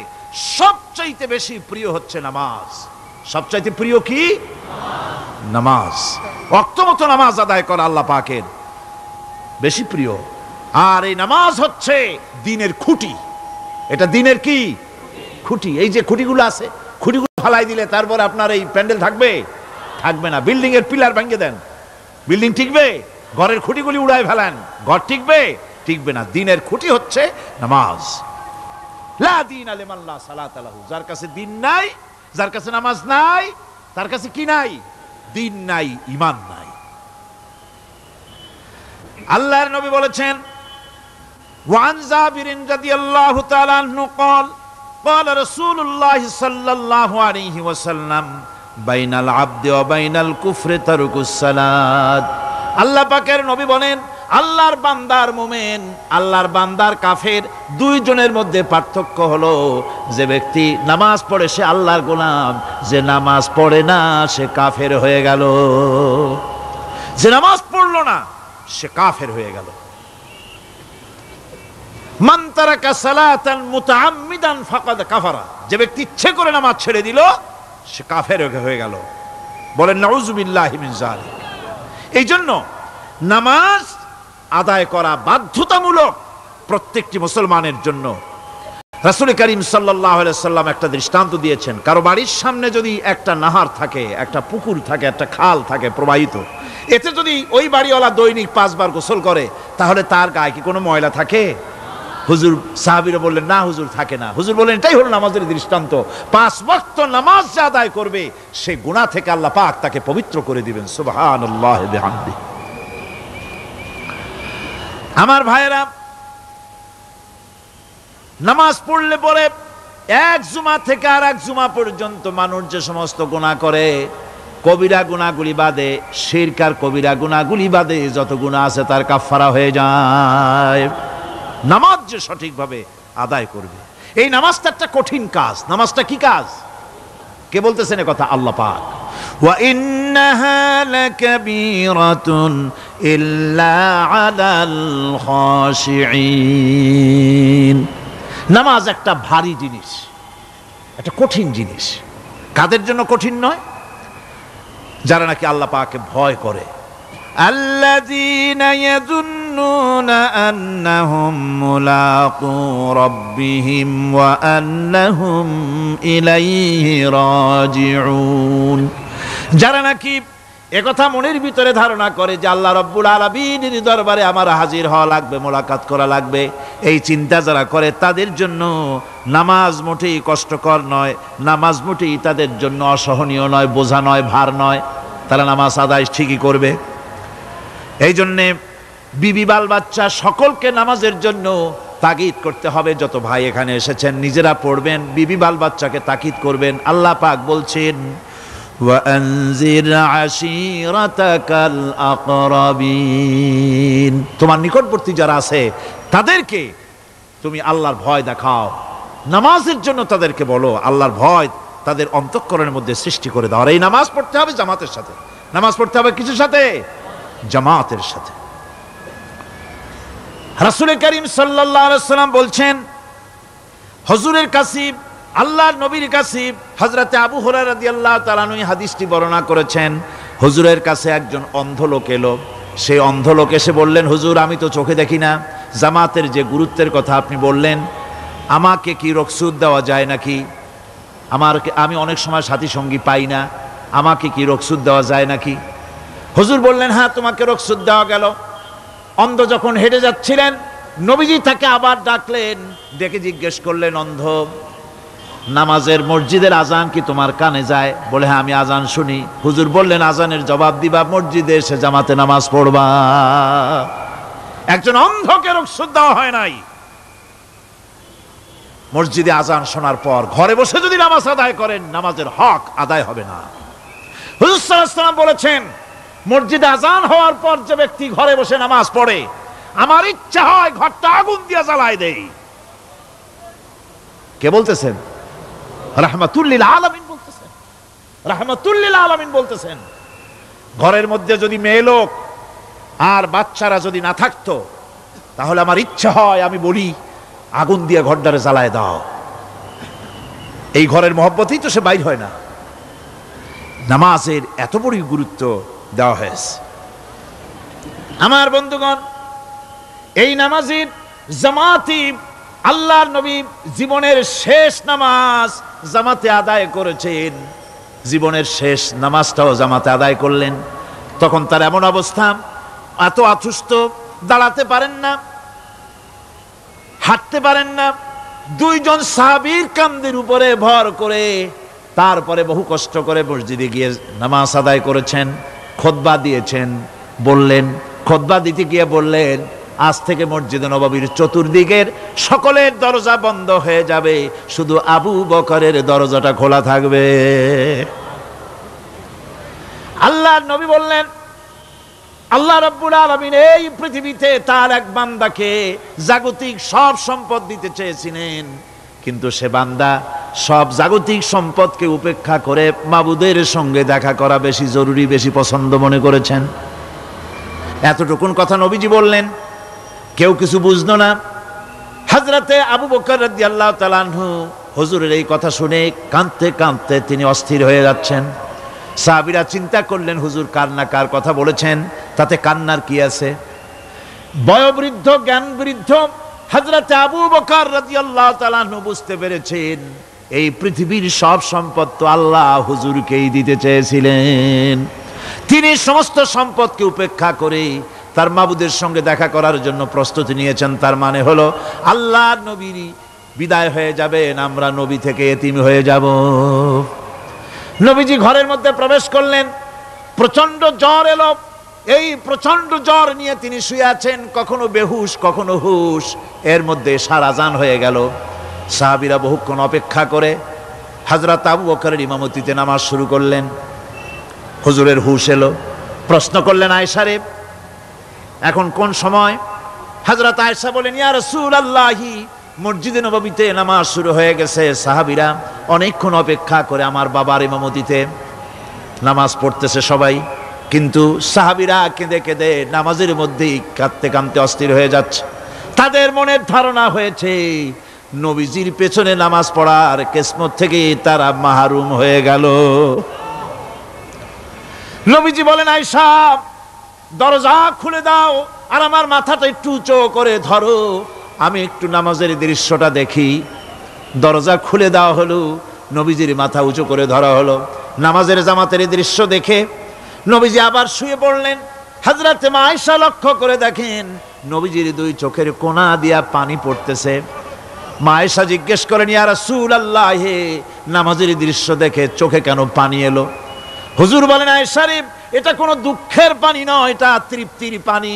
সবচাইতে বেশি প্রিয় হচ্ছে নামাজ। সবচাইতে প্রিয় কি? নামাজ। ওয়াক্ত মতো নামাজ আদায় করা আল্লাহ পাকের বেশি প্রিয়। আর এই নামাজ হচ্ছে দ্বীনের খুঁটি। এটা দ্বীনের কি? খুঁটি। এই যে খুঁটিগুলো আছে, খুঁটিগুলো ফালাই দিলে তারপর আপনার এই প্যান্ডেল থাকবে? থাকবে না। বিল্ডিং এর পিলার ভেঙে দেন, বিল্ডিং টিকবে? ঘরের খুঁটিগুলি উড়ায় ফেলেন, ঘর টিকবে? টিকবে না। দ্বীনের খুঁটি হচ্ছে নামাজ। লা দীনা লিমান লা সালাতা লাহু, যার কাছে দ্বীন নাই, যার কাছে নামাজ নাই, তার কাছে কি নাই? দ্বীন নাই, ঈমান নাই। আল্লাহর নবী বলেছেন, ওয়ান জাবির রাদিয়াল্লাহু তাআলা আনহু قال قال رسول الله صلى الله عليه وسلم بين العبد وبين الكفر ترك الصلاة। আল্লাহ পাকের নবী বলেন, আল্লাহর বান্দার মুমিন, আল্লাহর বান্দার কাফের, দুইজনের মধ্যে পার্থক্য হলো, যে ব্যক্তি নামাজ পড়ে সে আল্লাহর গোলাম, যে নামাজ পড়ে না সে কাফের হয়ে গেল। যে নামাজ পড়লো না সে কাফের হয়ে গেল। মান তারাকা সালাতান মুতাআম্মিদান ফাকাদ কাফারা, যে ব্যক্তি ইচ্ছে করে নামাজ ছেড়ে দিল সে কাফের হয়ে গেল। বলেন নাউযুবিল্লাহি মিন যালিক। এই জন্য নামাজ আদায় করা বাধ্যতামূলক প্রত্যেকটি মুসলমানের জন্য। রাসূল করিম সাল্লাল্লাহু আলাইহি সাল্লাম একটা দৃষ্টান্ত দিয়েছেন, কারো বাড়ির সামনে যদি একটা নাহার থাকে, একটা পুকুর থাকে, একটা খাল থাকে প্রবাহিত, এতে যদি ওই বাড়িওয়ালা দৈনিক 5 বার গোসল করে, তাহলে তার গায়ে কি কোনো ময়লা থাকে? হুজুর, সাহাবীরা বললেন না হুজুর, থাকে না। হুজুর বললেন এটাই হলো নামাজের দৃষ্টান্ত। 5 ওয়াক্ত নামাজ যে আদায় করবে সে গুনাহ থেকে আল্লাহ পাক তাকে পবিত্র করে দিবেন। সুবহানাল্লাহি বিহামদি। আমার ভাইয়েরা, নামাজ পড়লে পরে এক জুমা থেকে আর এক জুমা পর্যন্ত মানুষ যে সমস্ত গুনাহ করে, কবিরা গুনাহগুলি বাদে, শিরক আর কবিরা গুনাহগুলি বাদে যত গুনাহ আছে তার কাফারা হয়ে যায়। নামাজ যে সঠিকভাবে আদায় করবে, এই নামাজটা একটা কঠিন কাজ। নামাজটা কি কাজ? কে বলতেছেন এ কথা? আল্লাহ পাক। ওয়া ইন্নাহা লাকাবীরাতুন ইল্লা আলাল খাশিঈন। নামাজ একটা ভারী জিনিস, একটা কঠিন জিনিস। কাদের জন্য কঠিন নয়? যারা নাকি আল্লাহ পাককে ভয় করে। আল্লাযীনা ইয়াযুন্নুনা আন্নাহুম মুলাকু রাব্বিহিম ওয়া আন্নাহুম ইলাইহি রাজিউন। যারা নাকি একথা মনের ভিতরে ধারণা করে যে আল্লাহ রাব্বুল আলামিনের দরবারে আমার হাজির হওয়া লাগবে, মোলাকাত করা লাগবে, এই চিন্তা যারা করে তাদের জন্য নামাজ মোটেই কষ্টকর নয়, নামাজ মোটেই তাদের জন্য অসহনীয় নয়, বোঝা নয়, ভার নয়। তারা নামাজ আদায় ঠিকই করবে। এই জন্যে বিবি বাল বাচ্চা সকলকে নামাজের জন্য তাগিদ করতে হবে। যত ভাই এখানে এসেছেন নিজেরা পড়বেন, বিবি বাল বাচ্চাকে তাকিদ করবেন। আল্লাহ পাক বলছেন ওয়ানজির আশীরাতাকাল আকরাবিন, তোমার নিকটবর্তী যারা আছে তাদেরকে তুমি আল্লাহর ভয় দেখাও, নামাজের জন্য তাদেরকে বলো, আল্লাহর ভয় তাদের অন্তঃকরণের মধ্যে সৃষ্টি করে দাও। আর এই নামাজ পড়তে হবে জামাতের সাথে। নামাজ পড়তে হবে কিসের সাথে? জামাতের সাথে। রাসূল করিম সাল্লাল্লাহু আলাইহি ওয়াসাল্লাম বলছেন, হুজুরের কাছে, আল্লাহর নবীর কাছে হযরতে আবু হুরায়রা রাদিয়াল্লাহু তাআলা আনহু হাদিসটি বর্ণনা করেছেন। হুজুরের কাছে একজন অন্ধ লোক এলো। সেই অন্ধ লোক এসে বললেন, হুজুর আমি তো চোখে দেখি না, জামাতের যে গুরুত্বের কথা আপনি বললেন, আমাকে কি রুখসত দেওয়া যায় নাকি? আমি অনেক সময় সাথী সঙ্গী পাই না, আমাকে কি রুখসত দেওয়া যায় নাকি? হুজুর বললেন, হ্যাঁ তোমাকে রুখসত দেওয়া গেল। অন্ধ যখন হেঁটে যাচ্ছিলেন, নবীজি তাকে আবার ডাকলেন, ডেকে জিজ্ঞেস করলেন, অন্ধ নামাজের মসজিদের আজান কি তোমার কানে যায়? বলে, হ্যাঁ আমি আজান শুনি। হুজুর বললেন, আজানের জবাব দিবা, মসজিদে এসে জামাতে নামাজ পড়বা। একজন অন্ধকে রুখসত দেওয়া হয় নাই। মসজিদে আজান শোনার পর ঘরে বসে যদি নামাজ আদায় করেন, নামাজের হক আদায় হবে না। হুজুর সাল্লাল্লাহু আলাইহি ওয়াসাল্লাম বলেছেন, মসজিদে আজান হওয়ার পর যে ব্যক্তি ঘরে বসে নামাজ পড়ে, আমার ইচ্ছা হয় ঘরটা আগুন দিয়ে জ্বালায় দেই। কে বলতেছেন? রাহমাতুল লিল আলামিন বলতেছেন। রাহমাতুল লিল আলামিন বলতেছেন, ঘরের মধ্যে যদি মেয়ে লোক আর বাচ্চারা যদি না থাকতো, তাহলে আমার ইচ্ছা হয় আমি বলি আগুন দিয়ে ঘরটারে জ্বালায় দাও। এই ঘরের মহব্বতেই তো সে বাইর হয় না। নামাজের এত বড় গুরুত্ব দেওয়া হয়েছে। আমার বন্ধুগণ, এই নামাজের জামাতি আল্লাহর নবী জীবনের শেষ নামাজ জামাতে আদায় করেছেন। জীবনের শেষ নামাজটাও জামাতে আদায় করলেন। তখন তার এমন অবস্থা, এত অসুস্থ, দাঁড়াতে পারেন না, হাঁটতে পারেন না। দুইজন সাহাবীর কাঁধের উপরে ভর করে তারপরে বহু কষ্ট করে মসজিদে গিয়ে নামাজ আদায় করেছেন। খুতবা দিয়েছেন, বললেন, খুতবা দিতে গিয়ে বললেন, আজ থেকে মসজিদে নববীর চতুর্দিকের সকলের দরজা বন্ধ হয়ে যাবে, শুধু আবু বকরের দরজাটা খোলা থাকবে। আল্লাহর নবী বললেন, আল্লাহ রাব্বুল আলামিন এই পৃথিবীতে তার এক বান্দাকে জাগতিক সব সম্পদ দিতে চেয়েছিলেন, কিন্তু সে বান্দা সব জাগতিক সম্পদকে উপেক্ষা করে মাবুদের সঙ্গে দেখা করা বেশি জরুরি, বেশি পছন্দ মনে করেছেন। এতটুকুন কথা নবীজি বললেন, কেউ কিছু বুঝলো না। হযরতে আবু বকর রাদিয়াল্লাহু তাআলা আনহু হুজুরের এই কথা শুনে কাঁদতে কাঁদতে তিনি অস্থির হয়ে যাচ্ছেন। সাহাবীরা চিন্তা করলেন, হুজুর কার না কার কথা বলেছেন, তাতে কান্নার কি আছে? বয়োবৃদ্ধ, জ্ঞান বৃদ্ধ হযরতে আবু বকর রাদিয়াল্লাহু তাআলা আনহু বুঝতে পেরেছেন, এই পৃথিবীর সব সম্পদ তো আল্লাহ হুজুরকেই দিতে চেয়েছিলেন। তিনি সমস্ত সম্পদকে উপেক্ষা করে তার মাবুদের সঙ্গে দেখা করার জন্য প্রস্তুতি নিয়েছেন। তার মানে হলো আল্লাহর নবী বিদায় হয়ে যাবেন, আমরা নবী থেকে এতিম হয়ে যাব। নবীজি ঘরের মধ্যে প্রবেশ করলেন, প্রচন্ড জ্বর এলো। এই প্রচন্ড জ্বর নিয়ে তিনি শুয়ে আছেন, কখনো বেহুশ কখনো হুশ। এর মধ্যে সারা আজান হয়ে গেল। সাহাবীরা বহুক্ষণ অপেক্ষা করে হযরত আবু বকরের ইমামতিতে নামাজ শুরু করলেন। হুজুরের হুশ এলো, প্রশ্ন করলেন, আয়েশা রে এখন কোন সময়? হযরত আয়েশা বলেন, ইয়া রাসূলুল্লাহি, মসজিদে নববীতে নামাজ শুরু হয়ে গেছে। সাহাবীরা অনেকক্ষণ অপেক্ষা করে আমার বাবার ইমামতিতে নামাজ পড়তেছে সবাই। কিন্তু সাহাবীরা কেঁদে কেঁদে নামাজের মধ্যেই কাঁদতে কাঁদতে অস্থির হয়ে যাচ্ছে। তাদের মনের ধারণা হয়েছে নবীজির পেছনে নামাজ পড়ার কিসমত থেকে তারা মাহরুম হয়ে গেল। নবীজি বলেন, আয়েশা দরজা খুলে দাও আর আমার মাথাটা একটু উঁচু করে ধরো, আমি একটু নামাজের দৃশ্যটা দেখি। দরজা খুলে দেওয়া হলো, নবীজির মাথা উঁচু করে ধরা হলো। নামাজের জামাতের দৃশ্য দেখে নবীজি আবার শুয়ে পড়লেন। হযরত মা আয়েশা লক্ষ্য করে দেখেন নবীজির দুই চোখের কোণা দিয়া পানি পড়তেছে। মা আয়েশা জিজ্ঞেস করেন, ইয়া রাসূলুল্লাহ, হে নামাজের দৃশ্য দেখে চোখে কেন পানি এলো? হুজুর বলেন, আয়েশা রে, এটা কোনো দুঃখের পানি নয়, এটা তৃপ্তির পানি।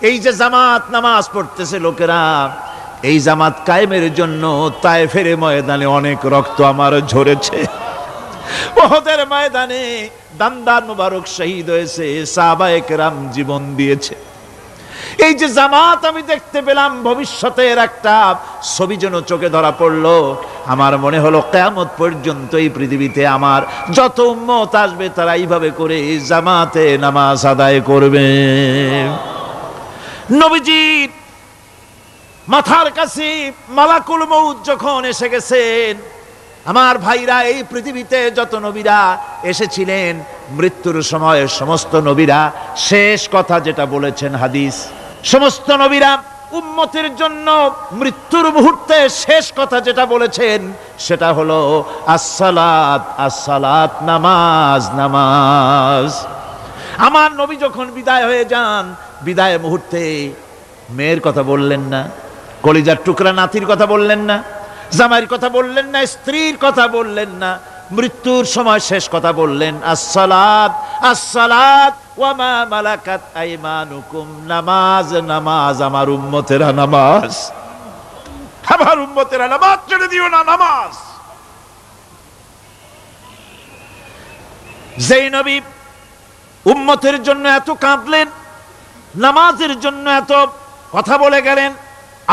এই যে জামাত নামাজ পড়তেছে লোকেরা, এই জামাত কায়েমের জন্য তায়েফের ময়দানে অনেক রক্ত আমার ঝরেছে। উহুদের ময়দানে দান্দান মুবারক শহীদ হয়েছে, সাহাবায়ে কেরাম জীবন দিয়েছে। এই যে জামাত আমি দেখতে পেলাম, ভবিষ্যতের একটা ছবি যেন চোখে ধরা পড়লো। আমার মনে হলো কিয়ামত পর্যন্ত এই পৃথিবীতে আমার যত উম্মত আসবে তারা এইভাবে করে জামাতে নামাজ আদায় করবে। নবীজির মাথার কাছে মালাকুল মউত যখন এসে গেছেন, আমার ভাইরা, এই পৃথিবীতে যত নবীরা এসেছিলেন মৃত্যুর সময় সমস্ত নবীরা শেষ কথা যেটা বলেছেন, হাদিস, সমস্ত নবীরা উম্মতের জন্য মৃত্যুর মুহূর্তে শেষ কথা যেটা বলেছেন সেটা হলো আসসালাত, আসসালাত, নামাজ, নামাজ। আমার নবী যখন বিদায় হয়ে যান, বিদায় মুহূর্তে মেয়ের কথা বললেন না, কলিজার টুকরা নাতির কথা বললেন না, জামাইয়ের কথা বললেন না, স্ত্রীর কথা বললেন না, মৃত্যুর সময় শেষ কথা বললেন আসসালাত, আসসালাত ওয়া মা মালাকাত আইমানুকুম, নামাজ, নামাজ, আমার উম্মতেরা নামাজ, আমার উম্মতেরা নামাজ ছেড়ে দিও না, নামাজ। যেই নবী উম্মতের জন্য এত কাঁদলেন, নামাজের জন্য এত কথা বলে গেলেন,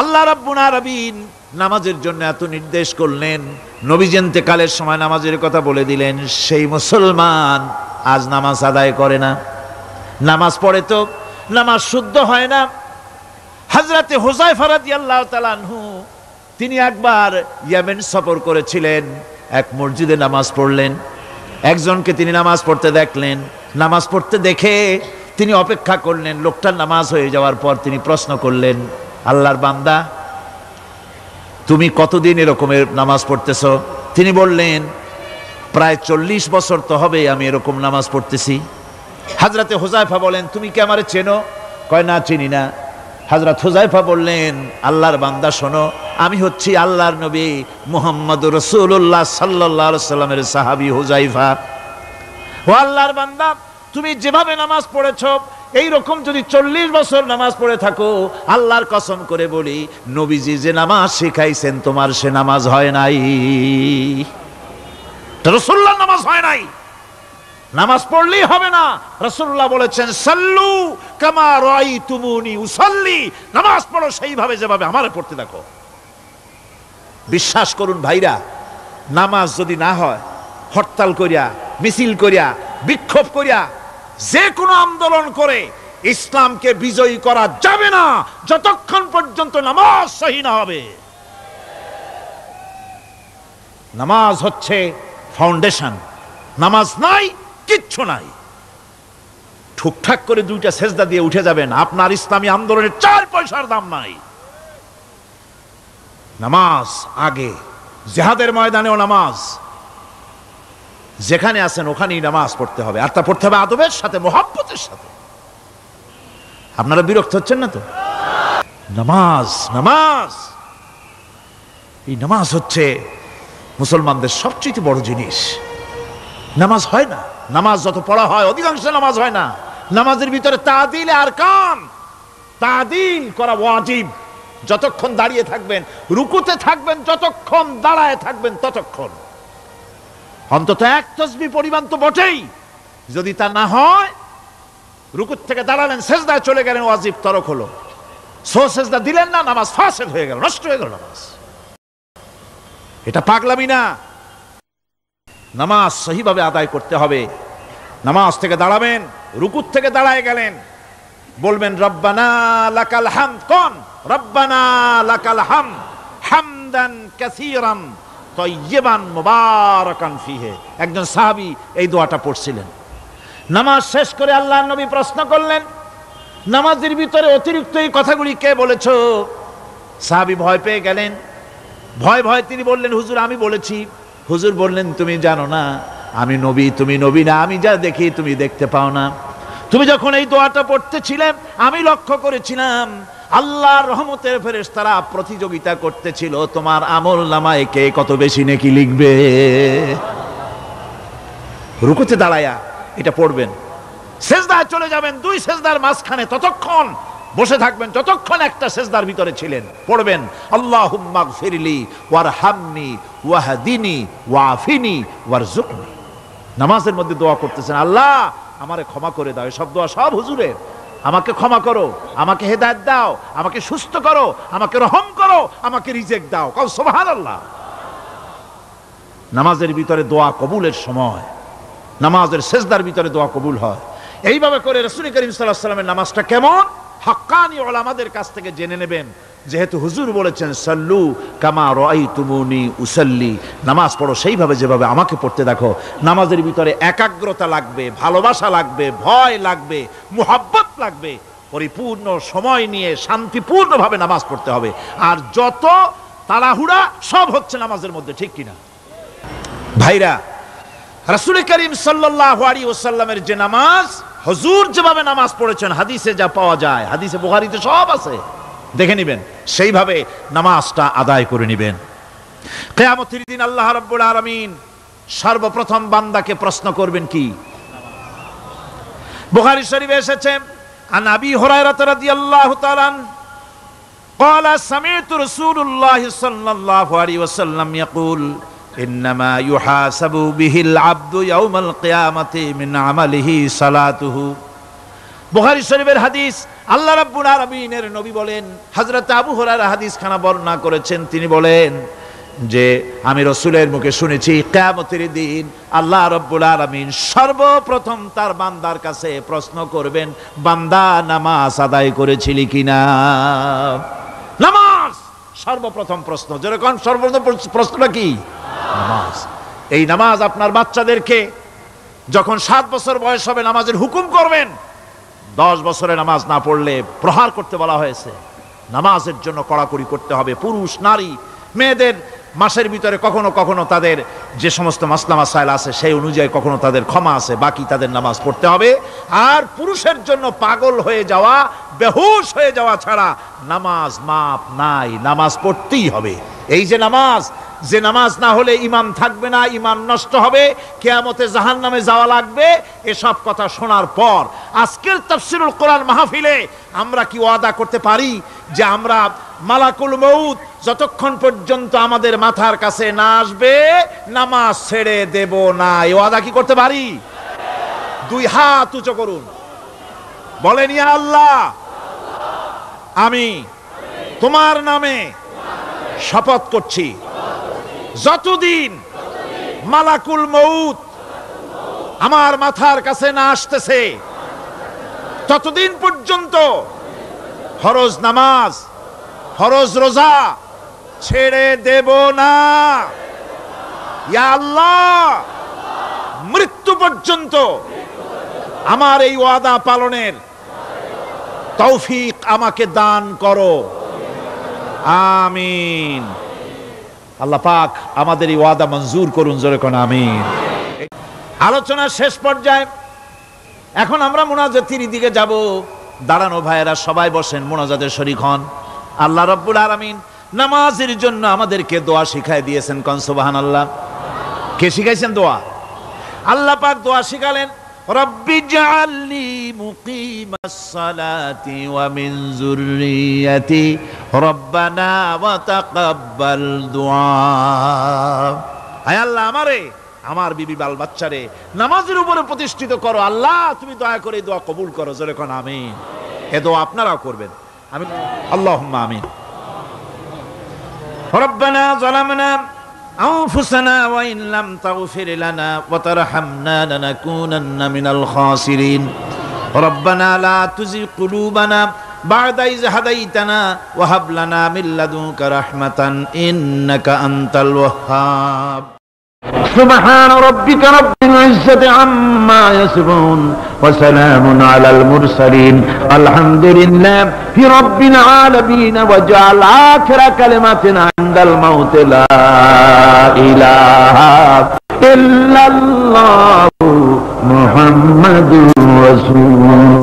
আল্লাহ রাব্বুল আলামিন নামাজের জন্য এত নির্দেশ করলেন, নবী ইন্তেকালের সময় নামাজের কথা বলে দিলেন, সেই মুসলমান আজ নামাজ আদায় করে না, নামাজ পড়ে তো নামাজ শুদ্ধ হয় না। হযরতে হুযায়ফা রাদিয়াল্লাহু তাআলা আনহু তিনি একবার ইয়েমেন সফর করেছিলেন, এক মসজিদে নামাজ পড়লেন, একজনকে তিনি নামাজ পড়তে দেখলেন, নামাজ পড়তে দেখে তিনি অপেক্ষা করলেন, লোকটার নামাজ হয়ে যাওয়ার পর তিনি প্রশ্ন করলেন, আল্লাহর বান্দা, তুমি কতদিন এরকমের নামাজ পড়তেছ? তিনি বললেন, প্রায় 40 বছর তো হবে আমি এরকম নামাজ পড়তেছি। হযরতে হুযায়ফা বলেন, তুমি কি আমারে চেনো? কয়, না, চিনি না। হযরত হুযায়ফা বললেন, আল্লাহর বান্দা শোনো, আমি হচ্ছি আল্লাহর নবী মুহাম্মদুর রাসূলুল্লাহ সাল্লাল্লাহু আলাইহি সাল্লামের সাহাবী হুযায়ফা। ও আল্লাহর বান্দা, তুমি যেভাবে নামাজ পড়েছো এই রকম যদি 40 বছর নামাজ পড়ে থাকো, আল্লাহর কসম করে বলি, নবীজি যে নামাজ শিখাইছেন তোমার সে নামাজ হয় নাই, রাসূলুল্লাহর নামাজ হয় নাই। নামাজ পড়লেই হবে না, রাসূলুল্লাহ বলেছেন, সাল্লু কামা রাআইতুমুনি উসাল্লি, নামাজ পড়ো সেইভাবে যেভাবে আমারে পড়তে দেখো। বিশ্বাস করুন ভাইরা, নামাজ যদি না হয়, হরতাল করিয়া, মিছিল করিয়া, বিক্ষোভ করিয়া, যে কোনো আন্দোলন করে ইসলামকে বিজয়ী করা যাবে না যতক্ষণ পর্যন্ত নামাজ সহি না হবে। নামাজ হচ্ছে ফাউন্ডেশন, নামাজ নাই কিচ্ছু নাই। ঠুকঠাক করে 2টা সেজদা দিয়ে উঠে যাবেন, আপনার ইসলামী আন্দোলনের 4 পয়সার দাম নাই। নামাজ আগে, জিহাদের ময়দানেও নামাজ, যেখানে আছেন ওখানেই নামাজ পড়তে হবে, আর তা পড়তে হবে আদবের সাথে, মুহাব্বতের সাথে। আপনারা বিরক্ত হচ্ছেন না তো? নামাজ, নামাজ, এই নামাজ হচ্ছে মুসলমানদের সবচেয়ে বড় জিনিস। নামাজ হয় না, নামাজ যত পড়া হয় অধিকাংশ নামাজ হয় না। নামাজের ভিতরে তাদিল আরকান, তাদিল করা ওয়াজিব। যতক্ষণ দাঁড়িয়ে থাকবেন, রুকুতে থাকবেন, যতক্ষণ দাঁড়ায় থাকবেন ততক্ষণ, অন্তত 1 তাসবিহ পরিমাণ তো বটেই। যদি তা না হয়, রুকুত থেকে দাঁড়ালেন, সেজদায় চলে গেলেন, ওয়াজিব তরক হলো, সেজদা দিলেন না, নামাজ ফাসেদ হয়ে গেল, নষ্ট হয়ে গেল নামাজ। এটা পাগলামি না। নামাজ সহিভাবে আদায় করতে হবে। নামাজ থেকে দাঁড়াবেন, রুকুর থেকে দাঁড়ায় গেলেন, বলবেন রব্বানা লাকাল হামদ। কোন রব্বানা লাকাল হামদ হামদান কাসীরান তাইয়্যিবান মুবারাকান ফিহি। একজন সাহাবী এই দোয়াটা পড়ছিলেন। নামাজ শেষ করে আল্লাহর নবী প্রশ্ন করলেন, নামাজের ভিতরে অতিরিক্ত এই কথাগুলি কে বলেছো? সাহাবী ভয় পেয়ে গেলেন। ভয় ভয় তিনি বললেন, হুজুর আমি বলেছি। হুজুর বললেন, তুমি জানো না আমি নবী, তুমি নবী না, আমি যা দেখি তুমি দেখতে পাও না। তুমি যখন এই দোয়াটা পড়তেছিলে আমি লক্ষ্য করেছিলাম আল্লাহর রহমতের ফেরেশতারা প্রতিযোগিতা করতেছিল তোমার আমল নামায় কে কত বেশি নেকি লিখবে। রুকুতে দাঁড়ায়া এটা পড়বেন, সেজদায় চলে যাবেন, দুই সেজদার মাঝখানে ততক্ষণ বসে থাকবেন যতক্ষণ একটা সেজদার ভিতরে ছিলেন। পড়বেন আল্লাহুম্মা গফিরলি ওয়ারহামনি ওয়াহদিনি ওয়াফিনি ওয়ারজুকনি। নামাজের মধ্যে দোয়া করতেছেন, আল্লাহ আমারে ক্ষমা করে দাও। এসব দোয়া সব হুজুরের। আমাকে ক্ষমা করো, আমাকে হেদায়েত দাও, আমাকে সুস্থ করো, আমাকে রহম করো, আমাকে রিজেক দাও। কও সুবহানাল্লাহ। নামাজের ভিতরে দোয়া কবুলের সময়, নামাজের সেজদার ভিতরে দোয়া কবুল হয়। এইভাবে করে রাসূল করিম সাল্লাল্লাহু আলাইহি ওয়াসাল্লামের নামাজটা কেমন হাক্কানি উলামাদের কাছ থেকে জেনে নেবেন। যেহেতু হুজুর বলেছেন সাল্লু কামা রাআইতুমুনি উসাল্লি, নামাজ পড়ো সেইভাবে যেভাবে আমাকে পড়তে দেখো। নামাজের ভিতরে একাগ্রতা লাগবে, ভালোবাসা লাগবে, ভয় লাগবে, মুহাব্বত লাগবে। পরিপূর্ণ সময় নিয়ে শান্তিপূর্ণভাবে নামাজ পড়তে হবে। আর যত তাড়াহুড়া সব হচ্ছে নামাজের মধ্যে, ঠিক কিনা ভাইরা? রাসূল করিম সাল্লাল্লাহু আলাইহি ওয়াসাল্লামের যে নামাজ, হুজুর যেভাবে নামাজ পড়েছেন হাদিসে যা পাওয়া যায়, হাদিসে বুখারীতে সব আছে, দেখে নেবেন, সেইভাবে নামাজটা আদায় করে নেবেন। কিয়ামতের দিন আল্লাহ রাব্বুল আলামিন সর্বপ্রথম বান্দাকে প্রশ্ন করবেন কি? বুখারী শরীফে এসেছে, আন আবি হুরায়রা রাদিয়াল্লাহু তাআলা قال سمعت رسول الله صلى الله عليه وسلم يقول إنما يحاسب به العبد يوم القيامة من عمله صلاته। বুখারী শরীফের হাদিস। আল্লাহ রাব্বুল আলামিনের নবী বলেন, হযরত আবু হুরায়রা হাদিস খানা বর্ণনা করেছেন, তিনি বলেন যে আমি রাসূলের মুখে শুনেছি কিয়ামতের দিন আল্লাহ রাব্বুল আলামিন সর্বপ্রথম তার বান্দার কাছে প্রশ্ন করবেন, বান্দা নামাজ আদায় করেছিলি কিনা? নামাজ সর্বপ্রথম প্রশ্ন। যেরকম সর্বপ্রথম প্রশ্নটা কি? নামাজ। এই নামাজ আপনার বাচ্চাদেরকে যখন 7 বছর বয়স হবে নামাজের হুকুম করবেন। 10 বছরে নামাজ না পড়লে প্রহার করতে বলা হয়েছে। নামাজের জন্য কড়াকড়ি করতে হবে। পুরুষ নারী মেয়েদের মাসের ভিতরে কখনো কখনো তাদের যে সমস্ত মাসলা মাসাইল আছে সেই অনুযায়ী কখনো তাদের ক্ষমা আছে, বাকি তাদের নামাজ পড়তে হবে। আর পুরুষের জন্য পাগল হয়ে যাওয়া, বেহুশ হয়ে যাওয়া ছাড়া নামাজ মাপ নাই, নামাজ পড়তেই হবে। এই যে নামাজ, যে নামাজ না হলে ঈমান থাকবে না, ঈমান নষ্ট হবে, কিয়ামতে জাহান্নামে যাওয়া লাগবে, এসব কথা শোনার পর আজকের তাফসীরুল কোরআন মাহফিলে আমরা কি ওয়াদা করতে পারি যে আমরা মালাকুল মউত যতক্ষণ পর্যন্ত আমাদের মাথার কাছে না আসবে নামাজ ছেড়ে দেব না? এই ওয়াদা কি করতে পারি? দুই হাত উঁচু করুন, বলেন ইয়া আল্লাহ, আমি তোমার নামে শপথ করছি, যতদিন মালাকুল মউত আমার মাথার কাছে না আসতেছে ততদিন পর্যন্ত ফরজ নামাজ, ফরজ রোজা ছেড়ে দেব না। ইয়া আল্লাহ, মৃত্যু পর্যন্ত আমার এই ওয়াদা পালনের তৌফিক আমাকে দান করো, আমিন। আল্লাহ পাক আমাদের এই ওয়াদা মঞ্জুর করুন, জোরে কোন আমিন। আলোচনার শেষ পর্যায়ে এখন আমরা মুনাজাতের দিকে যাব। দাঁড়ানো ভাইয়েরা সবাই বসেন, মুনাজাতে শরীক হন। আল্লাহ রাব্বুল আলামিন নামাজের জন্য আমাদেরকে দোয়া শিখাই দিয়েছেন, কোন সুবহানাল্লাহ। কে শিখাইছেন দোয়া? আল্লাহ পাক দোয়া শিখালেন, রব্বি জাআলনি মুকিমাস সালাতি ওয়া মিন যুররিয়াতি রব্বানা ওয়া তাকাব্বাল দুআ। আয় আল্লাহ, আমারে আমার বিবি বাল বাচ্চারে নামাজের উপরে প্রতিষ্ঠিত করো। আল্লাহ তুমি দয়া করে দোয়া কবুল করো, জোরে কোন আমিন। এ দোয়া আপনারাও করবেন, আমিন, আল্লাহুম্মা আমিন। রব্বানা যালামনা أنفسنا وإن لم تغفر لنا وترحمنا لنكونن من الخاسرين ربنا لا تزغ قلوبنا بعد إذ هديتنا وهب لنا من لدنك رحمة إنك أنت الوهاب سبحان ربك رب العزة عما يصفون وسلام على المرسلين الحمد لله رب العالمين واجعل آخر كلمتنا عند الموت لا إله إلا الله محمد رسول